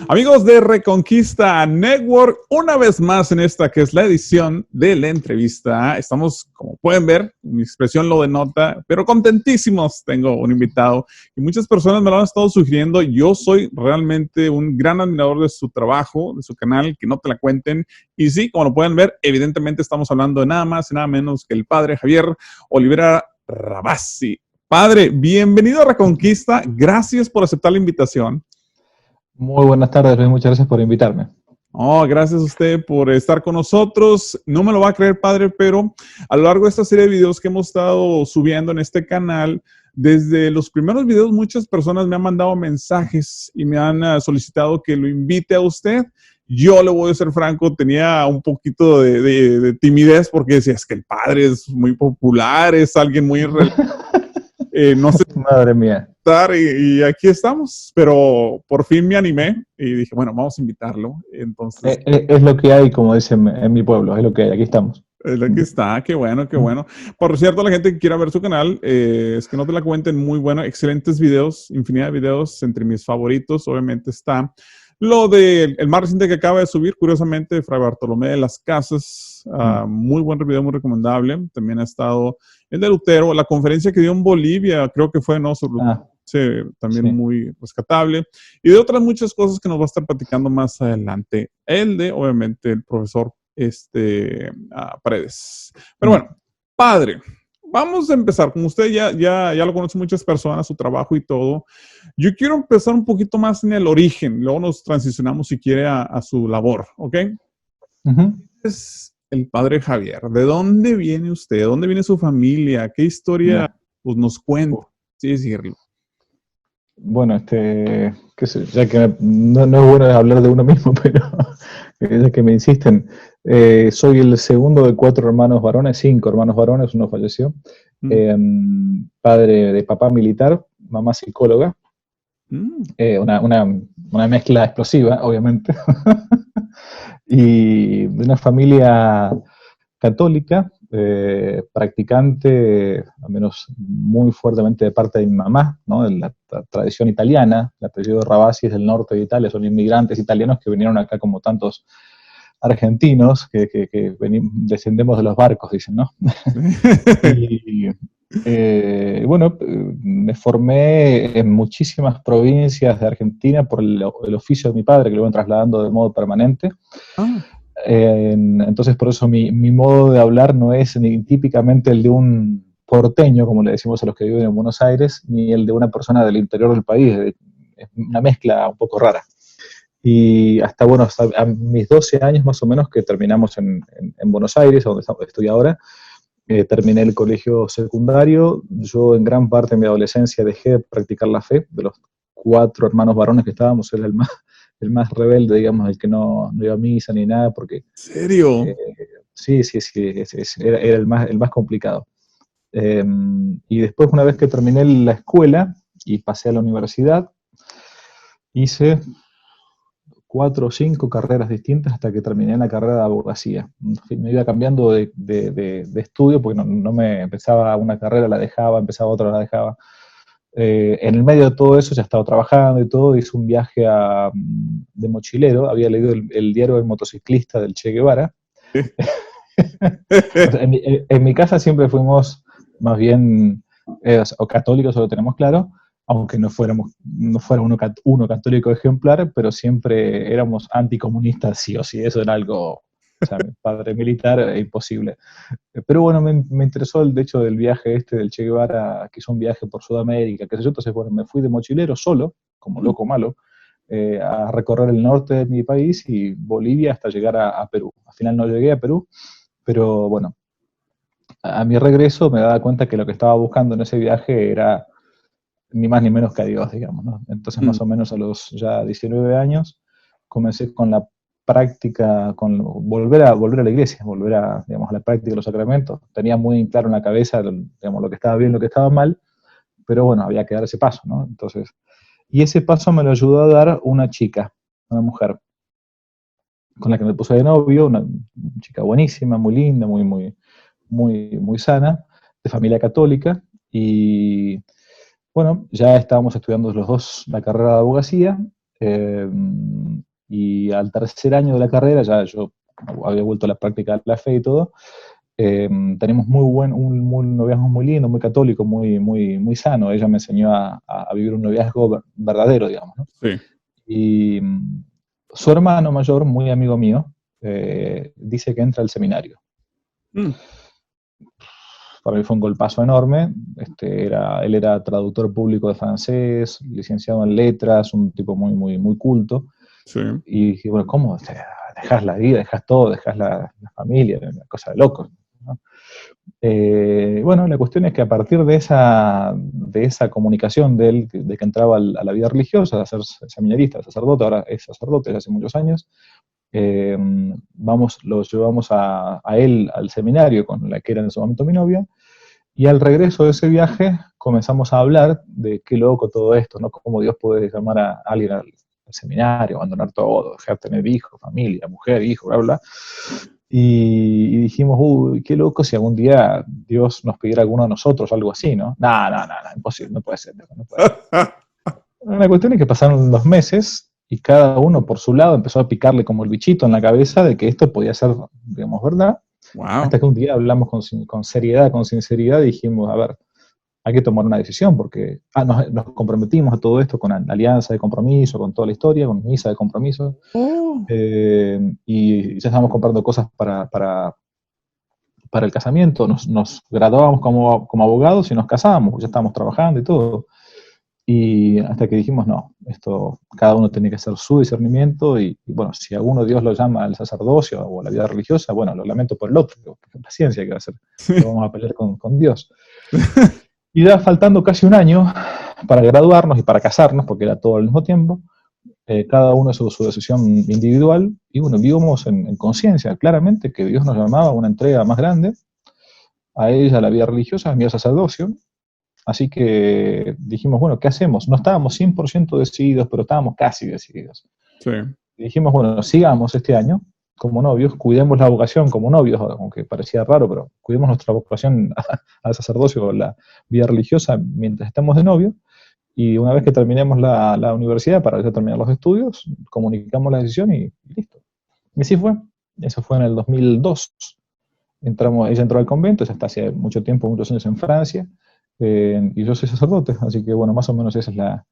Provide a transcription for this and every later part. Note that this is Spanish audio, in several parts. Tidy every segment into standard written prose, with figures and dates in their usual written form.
Amigos de Reconquista Network, una vez más en esta que es la edición de la entrevista. Estamos, como pueden ver, mi expresión lo denota, pero contentísimos. Tengo un invitado y muchas personas me lo han estado sugiriendo. Yo soy realmente un gran admirador de su trabajo, de su canal, que no te la cuenten. Y sí, como lo pueden ver, evidentemente estamos hablando de nada más y nada menos que el padre Javier Olivera Rabasi. Padre, bienvenido a Reconquista. Gracias por aceptar la invitación. Muy buenas tardes, Luis. Muchas gracias por invitarme. Oh, gracias a usted por estar con nosotros. No me lo va a creer, padre, pero a lo largo de esta serie de videos que hemos estado subiendo en este canal, desde los primeros videos muchas personas me han mandado mensajes y me han solicitado que lo invite a usted. Yo le voy a ser franco, tenía un poquito de timidez porque decía, es que el padre es muy popular, es alguien muy no sé. Madre mía. Y aquí estamos, pero por fin me animé y dije, bueno, vamos a invitarlo. Entonces, Es lo que hay, como dicen en mi pueblo, es lo que hay, aquí estamos. aquí está, qué bueno, qué bueno. Por cierto, la gente que quiera ver su canal, es que no te la cuenten, muy bueno, excelentes videos, infinidad de videos, entre mis favoritos, obviamente está lo de el más reciente que acaba de subir, curiosamente, de Fray Bartolomé de las Casas, muy buen video, muy recomendable. También ha estado el de Lutero, la conferencia que dio en Bolivia, creo que fue, ¿no? Sobre también sí, muy rescatable. Y de otras muchas cosas que nos va a estar platicando más adelante. El de, obviamente, el profesor Paredes. Pero bueno, padre, vamos a empezar. Como usted ya lo conocen muchas personas, su trabajo y todo. Yo quiero empezar un poquito más en el origen. Luego nos transicionamos, si quiere, a su labor, ¿ok? Es el padre Javier. ¿De dónde viene usted? ¿De dónde viene su familia? ¿Qué historia pues, nos cuenta? Sí, decirlo. Bueno, qué sé, ya que no es bueno hablar de uno mismo, pero ya que me insisten, soy el segundo de 4 hermanos varones, 5 hermanos varones, uno falleció, padre de papá militar, mamá psicóloga, una mezcla explosiva, obviamente, y de una familia católica, practicante, al menos muy fuertemente de parte de mi mamá, ¿no? De la tradición italiana. El apellido Rabasi es del norte de Italia, son inmigrantes italianos que vinieron acá como tantos argentinos que descendemos de los barcos, dicen, ¿no? Y bueno, me formé en muchísimas provincias de Argentina por el oficio de mi padre, que lo iban trasladando de modo permanente. Entonces, por eso mi modo de hablar no es ni típicamente el de un porteño, como le decimos a los que viven en Buenos Aires, ni el de una persona del interior del país. Es una mezcla un poco rara. Y hasta a mis 12 años más o menos que terminamos en Buenos Aires, donde estoy ahora, terminé el colegio secundario. Yo en gran parte de mi adolescencia dejé de practicar la fe. De los 4 hermanos varones que estábamos, era el más rebelde, digamos, el que no iba a misa ni nada, porque... ¿En serio? Sí, era el más complicado. Y después, una vez que terminé la escuela y pasé a la universidad, hice 4 o 5 carreras distintas hasta que terminé la carrera de abogacía. Me iba cambiando de estudio, porque no me empezaba una carrera, la dejaba, empezaba otra, la dejaba. En el medio de todo eso ya estaba trabajando y todo, hice un viaje de mochilero, había leído el diario del motociclista del Che Guevara. O sea, en mi casa siempre fuimos más bien o católicos, eso lo tenemos claro, aunque no fuera uno católico ejemplar, pero siempre éramos anticomunistas sí o sí, eso era algo, o sea, mi padre militar, imposible. Pero bueno, me interesó el hecho del viaje del Che Guevara, que hizo un viaje por Sudamérica, qué sé yo, entonces bueno, me fui de mochilero solo, como loco malo, a recorrer el norte de mi país y Bolivia hasta llegar a Perú. Al final no llegué a Perú, pero bueno, a mi regreso me daba cuenta que lo que estaba buscando en ese viaje era ni más ni menos que a Dios, digamos, ¿no? Entonces más o menos a los ya 19 años comencé con la práctica, con volver a la iglesia, volver a, digamos, a la práctica de los sacramentos. Tenía muy claro en la cabeza, digamos, lo que estaba bien, lo que estaba mal, pero bueno, había que dar ese paso, ¿no? Entonces, y ese paso me lo ayudó a dar una chica, una mujer, con la que me puse de novio, una chica buenísima, muy linda, muy sana, de familia católica, y bueno, ya estábamos estudiando los dos la carrera de abogacía, Y al tercer año de la carrera, ya yo había vuelto a la práctica de la fe y todo, tenemos un noviazgo muy lindo, muy católico, muy sano. Ella me enseñó a vivir un noviazgo verdadero, digamos, ¿no? Sí. Y su hermano mayor, muy amigo mío, dice que entra al seminario. Mm. Para mí fue un golpazo enorme. Él era traductor público de francés, licenciado en letras, un tipo muy culto. Sí. Y dije, bueno, ¿cómo? Dejas la vida, dejas todo, dejas la familia, una cosa de locos, ¿no? Bueno, la cuestión es que a partir de esa comunicación de él, de que entraba a la vida religiosa, a ser seminarista, sacerdote, ahora es sacerdote desde hace muchos años, lo llevamos a él al seminario con la que era en ese momento mi novia, y al regreso de ese viaje comenzamos a hablar de qué loco todo esto, ¿no? Cómo Dios puede llamar a alguien al seminario, abandonar todo, dejar de tener hijos, familia, mujer, hijo, bla, bla. Y dijimos, uy, qué loco si algún día Dios nos pidiera a alguno de nosotros algo así, ¿no? No, imposible, no puede ser. No puede ser. La cuestión es que pasaron 2 meses y cada uno por su lado empezó a picarle como el bichito en la cabeza de que esto podía ser, digamos, verdad. Wow. Hasta que un día hablamos con seriedad, con sinceridad, y dijimos, a ver, hay que tomar una decisión, porque nos comprometimos a todo esto con alianza de compromiso, con toda la historia, con misa de compromiso, y ya estábamos comprando cosas para el casamiento, nos graduábamos como abogados y nos casábamos, ya estábamos trabajando y todo. Y hasta que dijimos, no, esto, cada uno tiene que hacer su discernimiento, y bueno, si a uno Dios lo llama al sacerdocio o a la vida religiosa, bueno, lo lamento por el otro, porque paciencia que va a hacer, lo vamos a pelear con Dios. Y ya faltando casi un año para graduarnos y para casarnos, porque era todo al mismo tiempo, cada uno hizo su decisión individual, y bueno, vivimos en conciencia claramente que Dios nos llamaba a una entrega más grande, a ella la vida religiosa, a mí el sacerdocio. Así que dijimos, bueno, ¿qué hacemos? No estábamos 100% decididos, pero estábamos casi decididos. Sí. Y dijimos, bueno, sigamos este año como novios, cuidemos la vocación como novios, aunque parecía raro, pero cuidemos nuestra vocación al sacerdocio o la vida religiosa mientras estamos de novio, y una vez que terminemos la universidad, para ya terminar los estudios, comunicamos la decisión y listo. Y así fue. Eso fue en el 2002. Ella entró al convento, ya está hace mucho tiempo, muchos años en Francia, y yo soy sacerdote, así que bueno, más o menos esa es la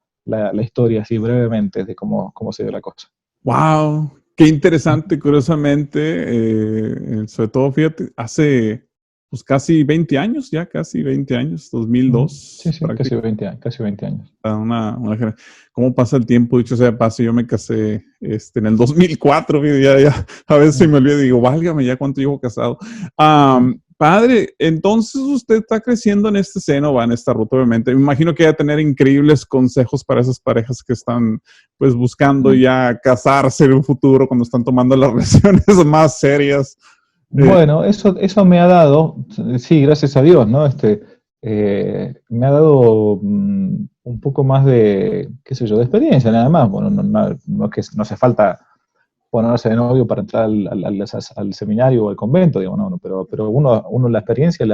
historia, así brevemente, de cómo se dio la cosa. ¡Wow! Qué interesante, curiosamente, sobre todo, fíjate, hace pues casi 20 años, 2002. Sí, casi 20 años. ¿Cómo pasa el tiempo? Dicho sea de paso, yo me casé en el 2004, ya, a veces se me olvida y digo, válgame, ya cuánto llevo casado. Padre, entonces usted está creciendo en este seno, va en esta ruta, obviamente. Me imagino que va a tener increíbles consejos para esas parejas que están, pues, buscando ya casarse en un futuro, cuando están tomando las relaciones más serias. Bueno, eso me ha dado, sí, gracias a Dios, ¿no? Me ha dado un poco más de, qué sé yo, de experiencia, nada más. Bueno, no hace falta ponerse de novio para entrar al seminario o al convento, digo, no, pero uno la experiencia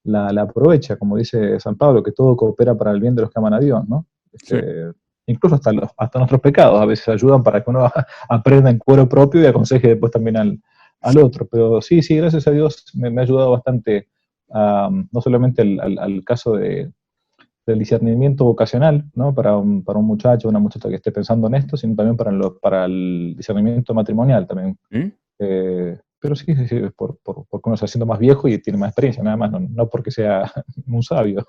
la aprovecha, como dice San Pablo, que todo coopera para el bien de los que aman a Dios, ¿no? Sí. Incluso hasta nuestros pecados a veces ayudan para que uno aprenda en cuero propio y aconseje después también al otro. Pero sí, gracias a Dios me ha ayudado bastante, no solamente al caso del discernimiento vocacional, ¿no? Para un muchacho o una muchacha que esté pensando en esto, sino también para el discernimiento matrimonial también. ¿Sí? Pero sí, porque uno se está haciendo más viejo y tiene más experiencia, nada más, no porque sea un sabio.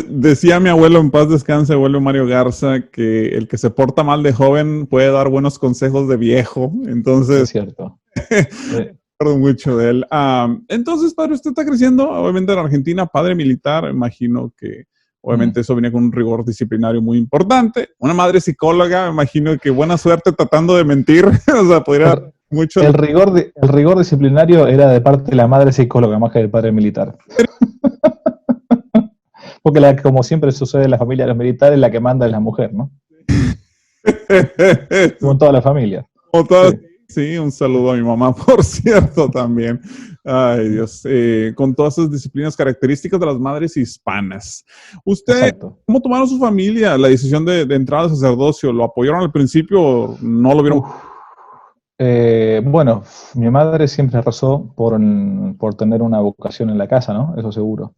Decía mi abuelo, en paz descanse, abuelo Mario Garza, que el que se porta mal de joven puede dar buenos consejos de viejo. Entonces, es cierto. Recuerdo mucho de él. Entonces, padre, usted está creciendo, obviamente en Argentina, padre militar, imagino que obviamente eso viene con un rigor disciplinario muy importante. Una madre psicóloga, me imagino que buena suerte tratando de mentir. O sea, podría mucho... El rigor disciplinario era de parte de la madre psicóloga más que del padre militar. Porque como siempre sucede en la familia de los militares, la que manda es la mujer, ¿no? Como en toda la familia. Sí, un saludo a mi mamá, por cierto, también. Ay, Dios, con todas esas disciplinas características de las madres hispanas. ¿Usted, Exacto. cómo tomaron su familia la decisión de entrar al sacerdocio? ¿Lo apoyaron al principio o no lo vieron? Uf. Bueno, mi madre siempre rezó por tener una vocación en la casa, ¿no? Eso seguro.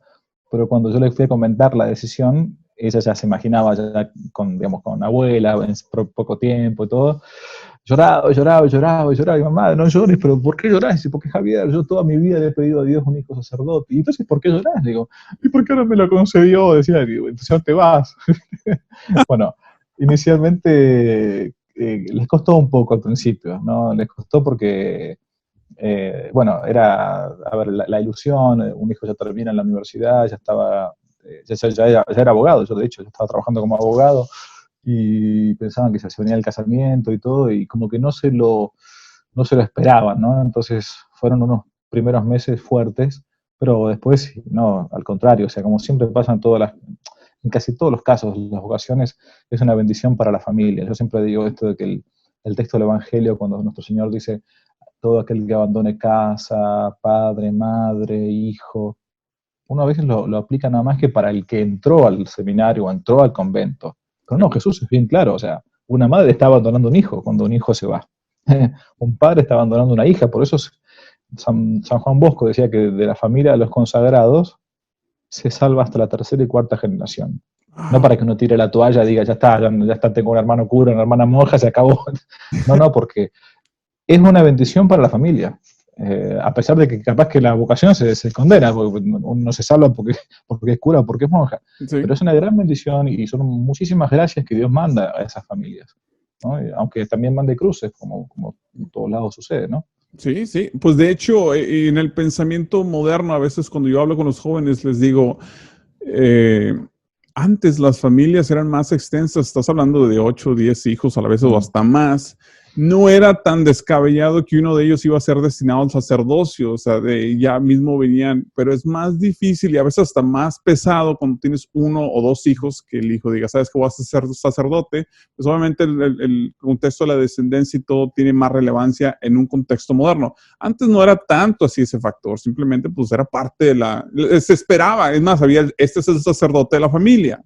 Pero cuando yo le fui a comentar la decisión, ella ya se imaginaba, ya con, digamos, con una abuela, en poco tiempo y todo, lloraba, lloraba, lloraba, lloraba. Y mamá, no llores, pero ¿por qué llorás? Dice, porque Javier, yo toda mi vida le he pedido a Dios un hijo sacerdote. Y entonces, ¿por qué llorás? Le digo, ¿y por qué ahora me lo concedió? Decía, digo, entonces no te vas. Bueno, inicialmente les costó un poco al principio, ¿no? Les costó porque, bueno, era, a ver, la ilusión, un hijo ya termina en la universidad, ya estaba, ya era abogado, yo de hecho ya estaba trabajando como abogado, y pensaban que se venía el casamiento y todo, y como que no se lo esperaban, ¿no? Entonces fueron unos primeros meses fuertes, pero después, no, al contrario, o sea, como siempre pasa en casi todos los casos, las vocaciones es una bendición para la familia. Yo siempre digo esto de que el texto del Evangelio, cuando nuestro Señor dice, todo aquel que abandone casa, padre, madre, hijo, uno a veces lo aplica nada más que para el que entró al seminario o entró al convento. Pero no, Jesús es bien claro, o sea, una madre está abandonando un hijo cuando un hijo se va. Un padre está abandonando una hija, por eso San Juan Bosco decía que de la familia de los consagrados se salva hasta la tercera y cuarta generación. No Ah, para que uno tire la toalla y diga, ya está, tengo un hermano cura, una hermana monja, se acabó. No, no, porque es una bendición para la familia. A pesar de que capaz que la vocación se condena, porque uno no se salva porque es cura o porque es monja, sí. pero es una gran bendición y son muchísimas gracias que Dios manda a esas familias, ¿no? Aunque también mande cruces, como en todos lados sucede, ¿no? Sí, sí. Pues de hecho, en el pensamiento moderno, a veces cuando yo hablo con los jóvenes, les digo, eh, antes las familias eran más extensas, estás hablando de 8 o 10 hijos a la vez o Mm. hasta más. No era tan descabellado que uno de ellos iba a ser destinado al sacerdocio, o sea, de ya mismo venían, pero es más difícil y a veces hasta más pesado cuando tienes uno o dos hijos que el hijo diga, sabes que vas a ser sacerdote, pues obviamente el contexto de la descendencia y todo tiene más relevancia en un contexto moderno. Antes no era tanto así ese factor, simplemente pues era parte de se esperaba, es más, había, este es el sacerdote de la familia.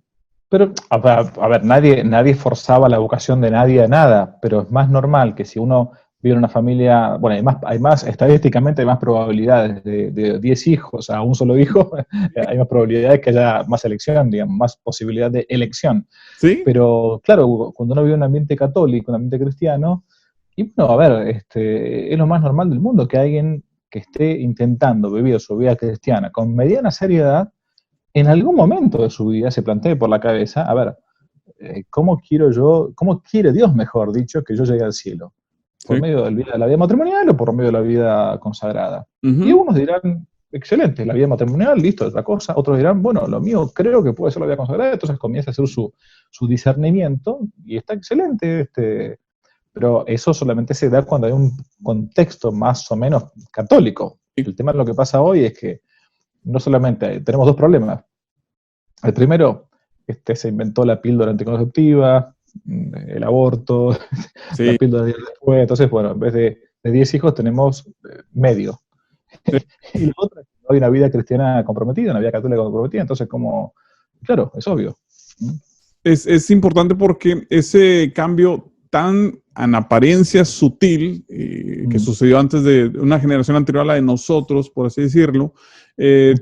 Pero, a ver, nadie forzaba la vocación de nadie a nada, pero es más normal que si uno vive en una familia, bueno, estadísticamente hay más probabilidades de 10 hijos a un solo hijo, hay más probabilidades que haya más elección, digamos, más posibilidad de elección. ¿Sí? Pero claro, cuando uno vive en un ambiente católico, un ambiente cristiano, y bueno, a ver, es lo más normal del mundo que alguien que esté intentando vivir su vida cristiana con mediana seriedad, en algún momento de su vida se plantee por la cabeza, a ver, cómo quiere Dios, mejor dicho, que yo llegue al cielo? ¿Por Sí. medio de la vida matrimonial o por medio de la vida consagrada? Y Ujú. unos dirán, excelente, la vida matrimonial, listo, otra cosa. Otros dirán, bueno, lo mío creo que puede ser la vida consagrada. Entonces comienza a hacer su discernimiento y está excelente. Pero eso solamente se da cuando hay un contexto más o menos católico. El tema de lo que pasa hoy es que no solamente tenemos dos problemas. El primero, se inventó la píldora anticonceptiva, el aborto, la Sí, píldora de después. Entonces, bueno, en vez de 10 hijos tenemos medio. sí. Y la otra es que no hay una vida cristiana comprometida, una vida católica comprometida. Entonces, como, claro, es obvio. ¿Mm? Es importante porque ese cambio tan en apariencia sutil que Mm. sucedió antes de una generación anterior a la de nosotros, por así decirlo,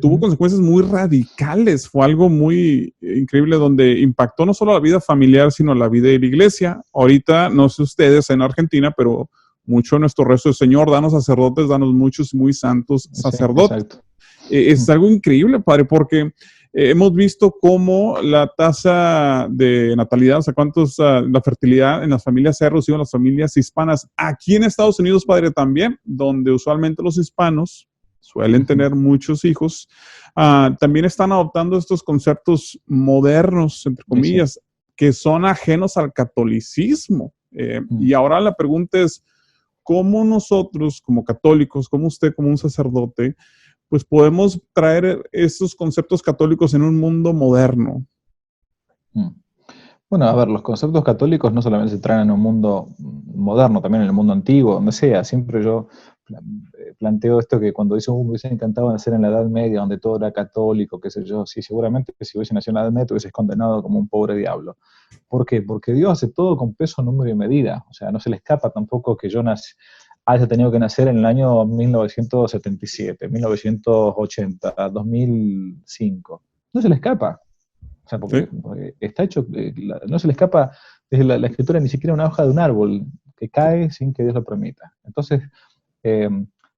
tuvo Ujú. consecuencias muy radicales. Fue algo muy increíble donde impactó no solo la vida familiar, sino la vida de la iglesia. Ahorita, no sé ustedes en Argentina, pero mucho de nuestro resto del Señor, danos sacerdotes, danos muchos muy santos Sí, sacerdotes. exacto. Es Mm. algo increíble, padre, porque hemos visto cómo la tasa de natalidad, o sea, la fertilidad en las familias se ha reducido en las familias hispanas. Aquí en Estados Unidos, padre, también, donde usualmente los hispanos suelen Ujú. tener muchos hijos, también están adoptando estos conceptos modernos, entre Y sí. comillas, que son ajenos al catolicismo. Mm. Y ahora la pregunta es, ¿cómo nosotros como católicos, como usted como un sacerdote, pues podemos traer esos conceptos católicos en un mundo moderno? Mm. Bueno, a ver, los conceptos católicos no solamente se traen en un mundo moderno, también en el mundo antiguo, donde sea. Siempre yo planteo esto que cuando dice, me hubiese encantado nacer en la Edad Media, donde todo era católico, qué sé yo, sí, seguramente que si hubiese nacido en la Edad Media te hubieses condenado como un pobre diablo. ¿Por qué? Porque Dios hace todo con peso, número y medida. O sea, no se le escapa tampoco que yo haya tenido que nacer en el año 1977, 1980, 2005. No se le escapa. O sea, porque está hecho, no se le escapa desde la escritura ni siquiera una hoja de un árbol que cae sin que Dios lo permita. Entonces,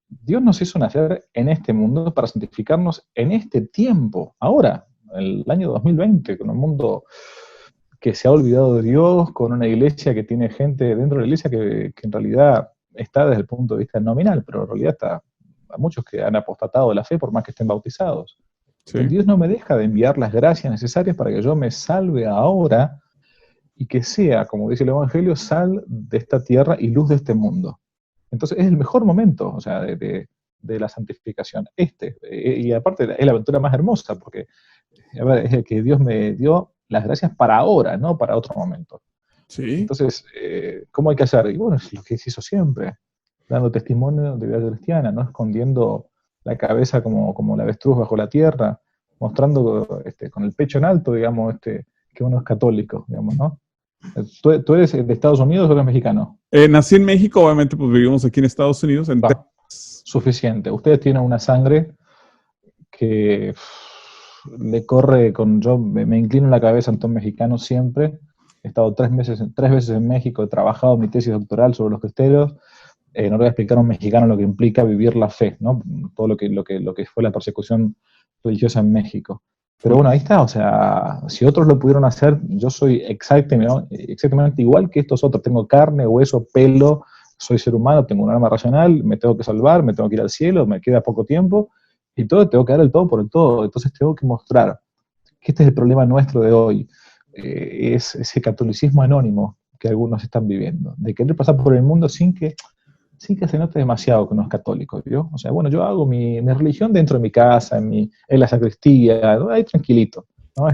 Dios nos hizo nacer en este mundo para santificarnos en este tiempo, ahora, el año 2020, con un mundo que se ha olvidado de Dios, con una iglesia que tiene gente dentro de la iglesia que en realidad está desde el punto de vista nominal, pero en realidad está a muchos que han apostatado de la fe por más que estén bautizados. Sí. Dios no me deja de enviar las gracias necesarias para que yo me salve ahora y que sea, como dice el Evangelio, sal de esta tierra y luz de este mundo. Entonces es el mejor momento, o sea, de la santificación. Y aparte es la aventura más hermosa, porque a ver, es el que Dios me dio las gracias para ahora, no para otro momento. Sí. Entonces, ¿cómo hay que hacer? Y bueno, es lo que se hizo siempre, dando testimonio de vida cristiana, no escondiendo la cabeza como la avestruz bajo la tierra, mostrando con el pecho en alto, digamos, que uno es católico, digamos, ¿no? ¿Tú eres de Estados Unidos o eres mexicano? Nací en México, obviamente pues vivimos aquí en Estados Unidos. Suficiente. Ustedes tienen una sangre que le corre yo me inclino la cabeza ante un mexicano siempre. He estado 3 veces en México, he trabajado mi tesis doctoral sobre los cristeros. No le voy a explicar a un mexicano lo que implica vivir la fe, ¿no? Todo lo que fue la persecución religiosa en México. Pero bueno, ahí está, o sea, si otros lo pudieron hacer, yo soy exactamente igual que estos otros. Tengo carne, hueso, pelo, soy ser humano, tengo un alma racional, me tengo que salvar, me tengo que ir al cielo, me queda poco tiempo, y tengo que dar el todo por el todo. Entonces tengo que mostrar que este es el problema nuestro de hoy, es ese catolicismo anónimo que algunos están viviendo, de querer pasar por el mundo sin que se note demasiado que no es católico, ¿vio? O sea, bueno, yo hago mi religión dentro de mi casa, en la sacristía, ¿no? Ahí tranquilito, ¿no?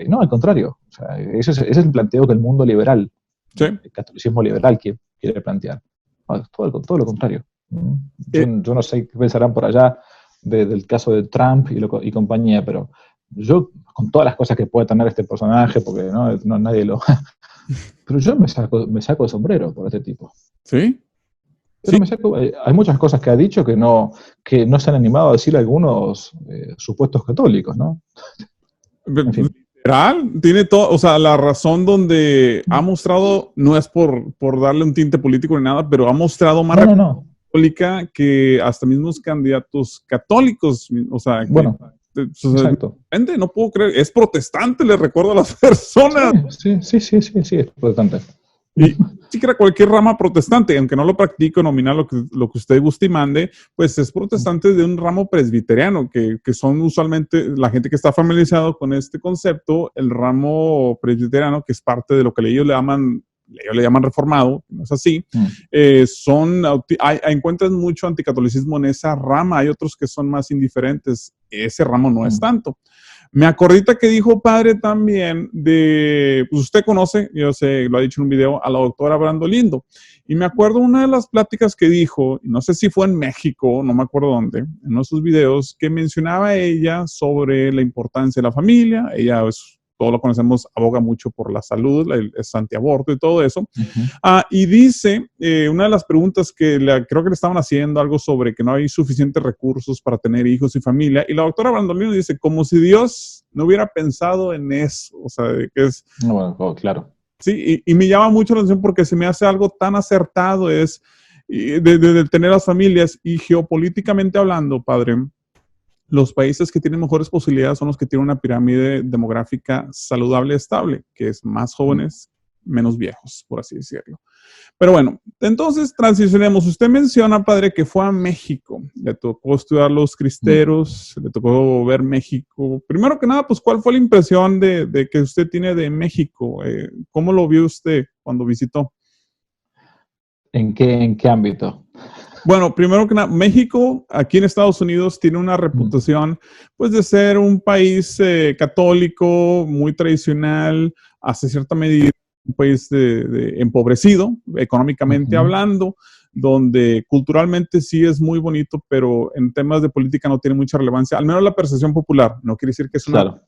No, al contrario, o sea, ese es el planteo que el mundo liberal, sí, el catolicismo liberal quiere plantear. No, todo lo contrario. Yo no sé qué pensarán por allá del caso de Trump y compañía, pero yo, con todas las cosas que puede tener este personaje, porque no nadie lo... pero yo me saco el sombrero por este tipo. ¿Sí? Pero hay muchas cosas que ha dicho que no se han animado a decir algunos supuestos católicos, ¿no? En fin. Literal, tiene todo, o sea, la razón donde ha mostrado, no es por darle un tinte político ni nada, pero ha mostrado más católica que hasta mismos candidatos católicos, o sea, bueno, exacto. No puedo creer, es protestante, le recuerdo a las personas. Sí, es protestante. Y sí que era cualquier rama protestante, aunque no lo practico nominal lo que usted guste y mande, pues es protestante de un ramo presbiteriano, que son usualmente la gente que está familiarizado con este concepto, el ramo presbiteriano, que es parte de lo que ellos le llaman reformado, no es así. Encuentran mucho anticatolicismo en esa rama, hay otros que son más indiferentes, ese ramo no es tanto. Me acordé que dijo padre también pues usted conoce, yo sé, lo ha dicho en un video, a la doctora Brando Lindo. Y me acuerdo una de las pláticas que dijo, no sé si fue en México, no me acuerdo dónde, en uno de sus videos, que mencionaba ella sobre la importancia de la familia. Ella todos lo conocemos, aboga mucho por la salud, el antiaborto y todo eso. Y dice, una de las preguntas que creo que le estaban haciendo algo sobre que no hay suficientes recursos para tener hijos y familia, y la doctora Brandolino dice, como si Dios no hubiera pensado en eso, o sea, que es... Bueno, claro. Sí, y me llama mucho la atención porque se me hace algo tan acertado, de tener las familias, y geopolíticamente hablando, padre, los países que tienen mejores posibilidades son los que tienen una pirámide demográfica saludable y estable, que es más jóvenes, menos viejos, por así decirlo. Pero bueno, entonces transicionemos. Usted menciona, padre, que fue a México. Le tocó estudiar los cristeros, le tocó ver México. Primero que nada, pues, ¿cuál fue la impresión de que usted tiene de México? ¿Cómo lo vio usted cuando visitó? ¿En qué ámbito? Bueno, primero que nada, México, aquí en Estados Unidos, tiene una reputación, pues, de ser un país católico, muy tradicional, hasta cierta medida, un país empobrecido, económicamente hablando, donde culturalmente sí es muy bonito, pero en temas de política no tiene mucha relevancia, al menos la percepción popular. No quiere decir que es una... Claro,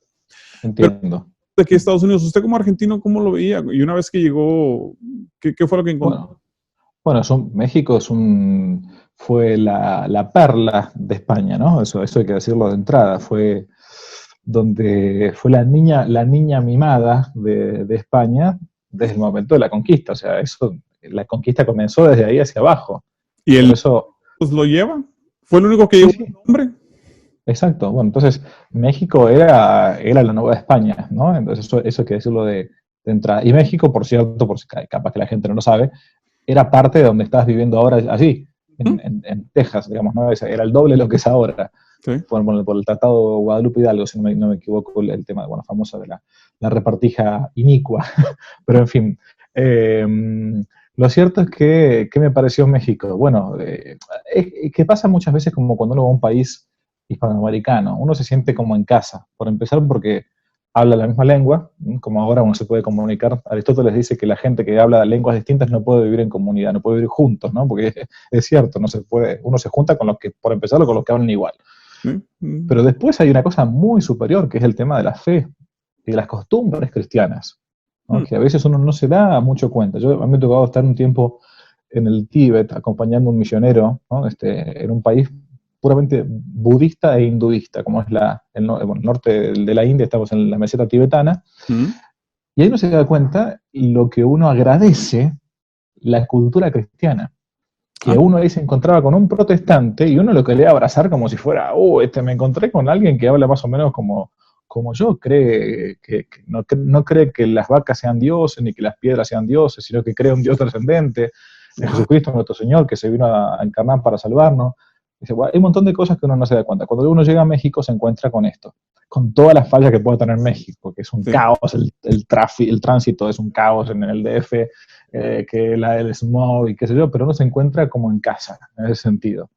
entiendo. De aquí a Estados Unidos, ¿usted como argentino cómo lo veía? Y una vez que llegó, ¿qué fue lo que encontró? Bueno, México fue la perla de España, ¿no? Eso hay que decirlo de entrada. Fue donde fue la niña mimada de España desde el momento de la conquista. O sea, la conquista comenzó desde ahí hacia abajo. ¿Y Por él eso, pues, lo lleva? ¿Fue el único que sí, llevó sí, el nombre? exacto. Bueno, entonces México era la nueva España, ¿no? Entonces eso hay que decirlo de entrada. Y México, por cierto, por si capaz que la gente no lo sabe, era parte de donde estás viviendo ahora, allí, en Texas, digamos, ¿no? Era el doble de lo que es ahora, Sí. por el Tratado de Guadalupe Hidalgo, si no me equivoco, el tema, bueno, famoso de la repartija inicua. Pero en fin, lo cierto es que, ¿qué me pareció México? Bueno, es que pasa muchas veces como cuando uno va a un país hispanoamericano, uno se siente como en casa, por empezar porque habla la misma lengua, como ahora uno se puede comunicar. Aristóteles dice que la gente que habla lenguas distintas no puede vivir en comunidad, no puede vivir juntos, ¿no? Porque es cierto, no se puede, uno se junta con los que, por empezar, con los que hablan igual. Pero después hay una cosa muy superior, que es el tema de la fe y de las costumbres cristianas, ¿no? Que a veces uno no se da mucho cuenta. A mí me ha tocado estar un tiempo en el Tíbet acompañando a un misionero, ¿no? En un país puramente budista e hinduista, como es el norte de la India, estamos en la meseta tibetana, y ahí uno se da cuenta lo que uno agradece la cultura cristiana, que uno ahí se encontraba con un protestante y uno lo quería abrazar como si fuera, me encontré con alguien que habla más o menos como yo, que no cree que las vacas sean dioses, ni que las piedras sean dioses, sino que cree un Dios trascendente, en Jesucristo nuestro Señor, que se vino a encarnar para salvarnos. Dice, bueno, hay un montón de cosas que uno no se da cuenta. Cuando uno llega a México se encuentra con esto, con todas las fallas que puede tener México, que es un caos, el tránsito es un caos en el DF, que el smog y qué sé yo, pero uno se encuentra como en casa, en ese sentido.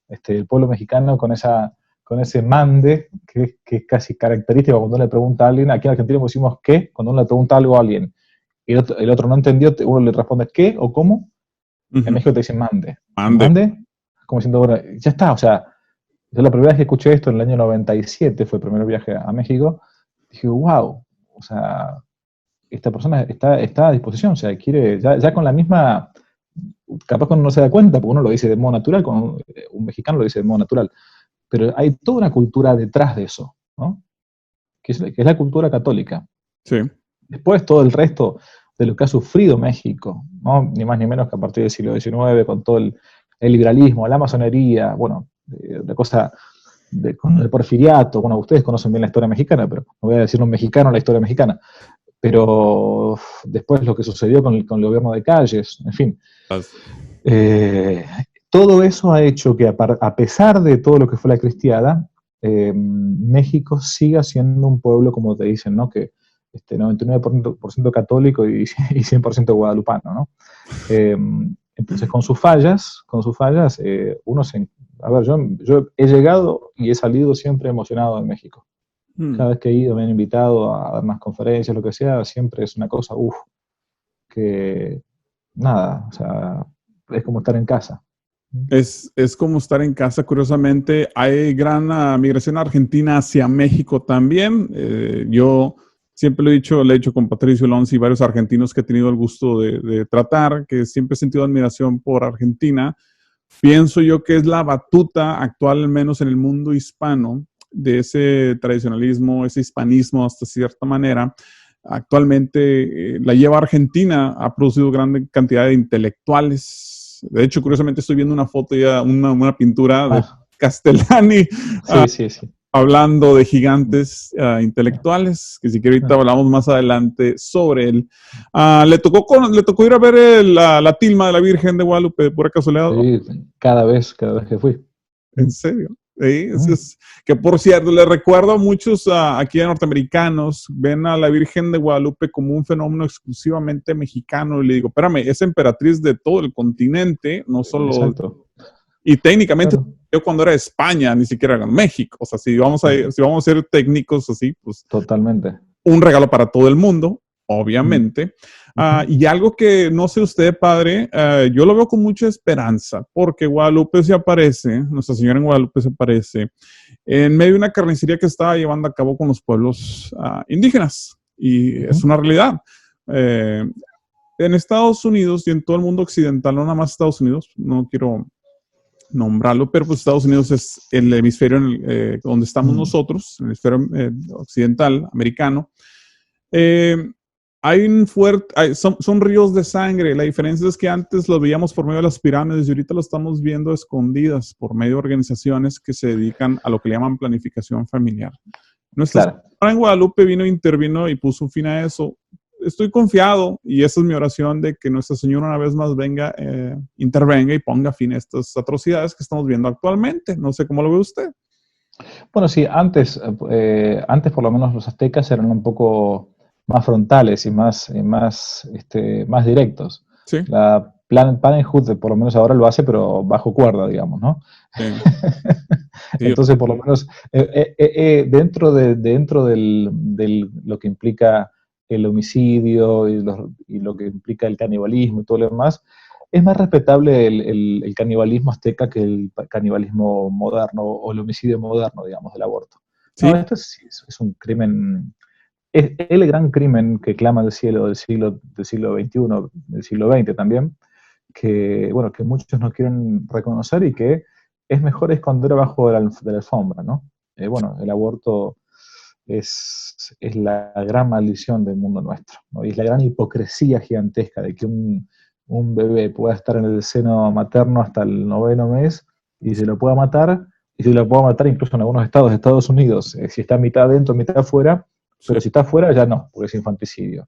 El pueblo mexicano con ese mande, que es casi característico cuando uno le pregunta a alguien, aquí en Argentina decimos ¿qué? Cuando uno le pregunta algo a alguien, y el otro no entendió, uno le responde ¿qué? ¿O cómo? En México te dicen mande. ¿Mande? Como diciendo, bueno, ya está, o sea, yo la primera vez que escuché esto en el año 97, fue el primer viaje a México, dije, wow, o sea, esta persona está a disposición, o sea, quiere, ya con la misma, capaz que uno no se da cuenta, porque uno lo dice de modo natural, cuando un mexicano lo dice de modo natural, pero hay toda una cultura detrás de eso, ¿no? Que es la cultura católica. Sí. Después todo el resto de lo que ha sufrido México, ¿no? Ni más ni menos que a partir del siglo XIX, con todo el liberalismo, la masonería, bueno, la cosa con el porfiriato, bueno, ustedes conocen bien la historia mexicana, pero no voy a decir un mexicano la historia mexicana, pero después lo que sucedió con el gobierno de Calles, en fin. Todo eso ha hecho que a pesar de todo lo que fue la cristiada, México siga siendo un pueblo, como te dicen, ¿no? Que 99% católico y 100% guadalupano, ¿no? Entonces, con sus fallas, uno se... A ver, yo he llegado y he salido siempre emocionado de México. Cada vez que he ido, me han invitado a dar más conferencias, lo que sea, siempre es una cosa, que nada, o sea, es como estar en casa. Es como estar en casa, curiosamente. Hay gran migración argentina hacia México también. Yo siempre le he dicho con Patricio Alonso y varios argentinos que he tenido el gusto de tratar, que siempre he sentido admiración por Argentina. Pienso yo que es la batuta actual, al menos en el mundo hispano, de ese tradicionalismo, ese hispanismo hasta cierta manera. Actualmente la lleva Argentina, ha producido gran cantidad de intelectuales. De hecho, curiosamente estoy viendo una foto ya, una pintura de Castellani. Sí. Hablando de gigantes intelectuales, que si quiere ahorita hablamos más adelante sobre él. Le tocó ir a ver la tilma de la Virgen de Guadalupe, por casualidad. Sí, cada vez que fui. ¿En serio? Sí, que por cierto, le recuerdo a muchos aquí a norteamericanos, ven a la Virgen de Guadalupe como un fenómeno exclusivamente mexicano, y le digo, espérame, es emperatriz de todo el continente, no solo... Exacto. Y técnicamente, yo cuando era España, ni siquiera era México. O sea, si vamos a ser técnicos así, pues... Totalmente. Un regalo para todo el mundo, obviamente. Y algo que no sé usted, padre, yo lo veo con mucha esperanza, porque Guadalupe se aparece, Nuestra Señora en Guadalupe se aparece en medio de una carnicería que estaba llevando a cabo con los pueblos indígenas. Y es una realidad. Eh, en Estados Unidos y en todo el mundo occidental, no nada más Estados Unidos, no quiero nombrarlo, pero pues Estados Unidos es el hemisferio donde estamos nosotros, el hemisferio occidental, americano. Hay un fuerte, son ríos de sangre. La diferencia es que antes lo veíamos por medio de las pirámides y ahorita lo estamos viendo escondidas por medio de organizaciones que se dedican a lo que le llaman planificación familiar. Nuestra Señora en Guadalupe intervino y puso fin a eso. Estoy confiado, y esa es mi oración, de que Nuestra Señora una vez más intervenga y ponga fin a estas atrocidades que estamos viendo actualmente. No sé cómo lo ve usted. Bueno, sí, antes por lo menos los aztecas eran un poco más frontales y más directos. Sí. La Planned Parenthood, por lo menos ahora lo hace, pero bajo cuerda, digamos, ¿no? Sí. Entonces, por lo menos, dentro de lo que implica el homicidio y lo que implica el canibalismo y todo lo demás, es más respetable el canibalismo azteca que el canibalismo moderno o el homicidio moderno, digamos, del aborto. Sí. No, esto es un crimen, es el gran crimen que clama el cielo del siglo XXI, del siglo XX también, que muchos no quieren reconocer y que es mejor esconder bajo de la alfombra, ¿no? El aborto es la gran maldición del mundo nuestro, ¿no? Y es la gran hipocresía gigantesca de que un bebé pueda estar en el seno materno hasta el 9º mes y se lo pueda matar, incluso en algunos estados de Estados Unidos, si está mitad dentro, mitad afuera, pero si está afuera ya no, porque es infanticidio.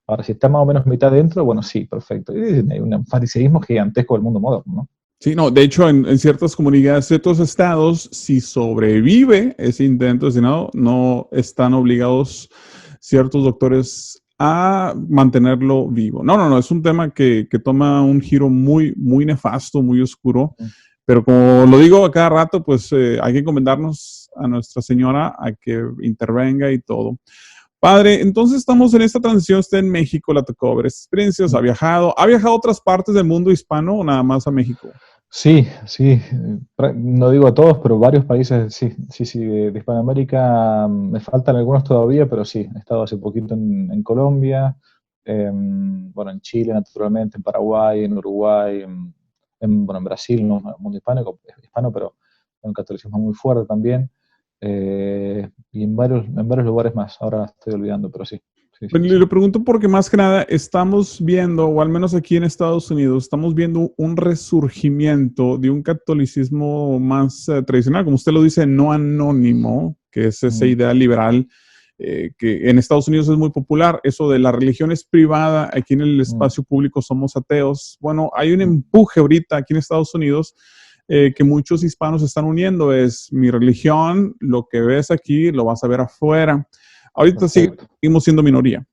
Ahora, si está más o menos mitad dentro, bueno, sí, perfecto. Y hay un fariseísmo gigantesco del mundo moderno, ¿no? Sí, no, de hecho, en ciertas comunidades, ciertos estados, si sobrevive ese intento de asesinato, no están obligados ciertos doctores a mantenerlo vivo. No, es un tema que toma un giro muy, muy nefasto, muy oscuro, pero como lo digo a cada rato, pues hay que encomendarnos a Nuestra Señora a que intervenga y todo. Padre, entonces estamos en esta transición, usted en México, la tocó ver experiencias, ¿ha viajado a otras partes del mundo hispano o nada más a México? Sí, no digo a todos, pero varios países, sí, de Hispanoamérica me faltan algunos todavía, pero sí, he estado hace poquito en Colombia, en Chile naturalmente, en Paraguay, en Uruguay, en Brasil, no es un mundo hispano, pero con un catolicismo muy fuerte también. Y en varios lugares más, ahora estoy olvidando, pero sí. Bueno, le pregunto porque más que nada estamos viendo, o al menos aquí en Estados Unidos, estamos viendo un resurgimiento de un catolicismo más tradicional, como usted lo dice, no anónimo, que es esa idea liberal que en Estados Unidos es muy popular, eso de la religión es privada, aquí en el espacio público somos ateos. Bueno, hay un empuje ahorita aquí en Estados Unidos que muchos hispanos están uniendo, es mi religión, lo que ves aquí lo vas a ver afuera. Ahorita seguimos siendo minoría,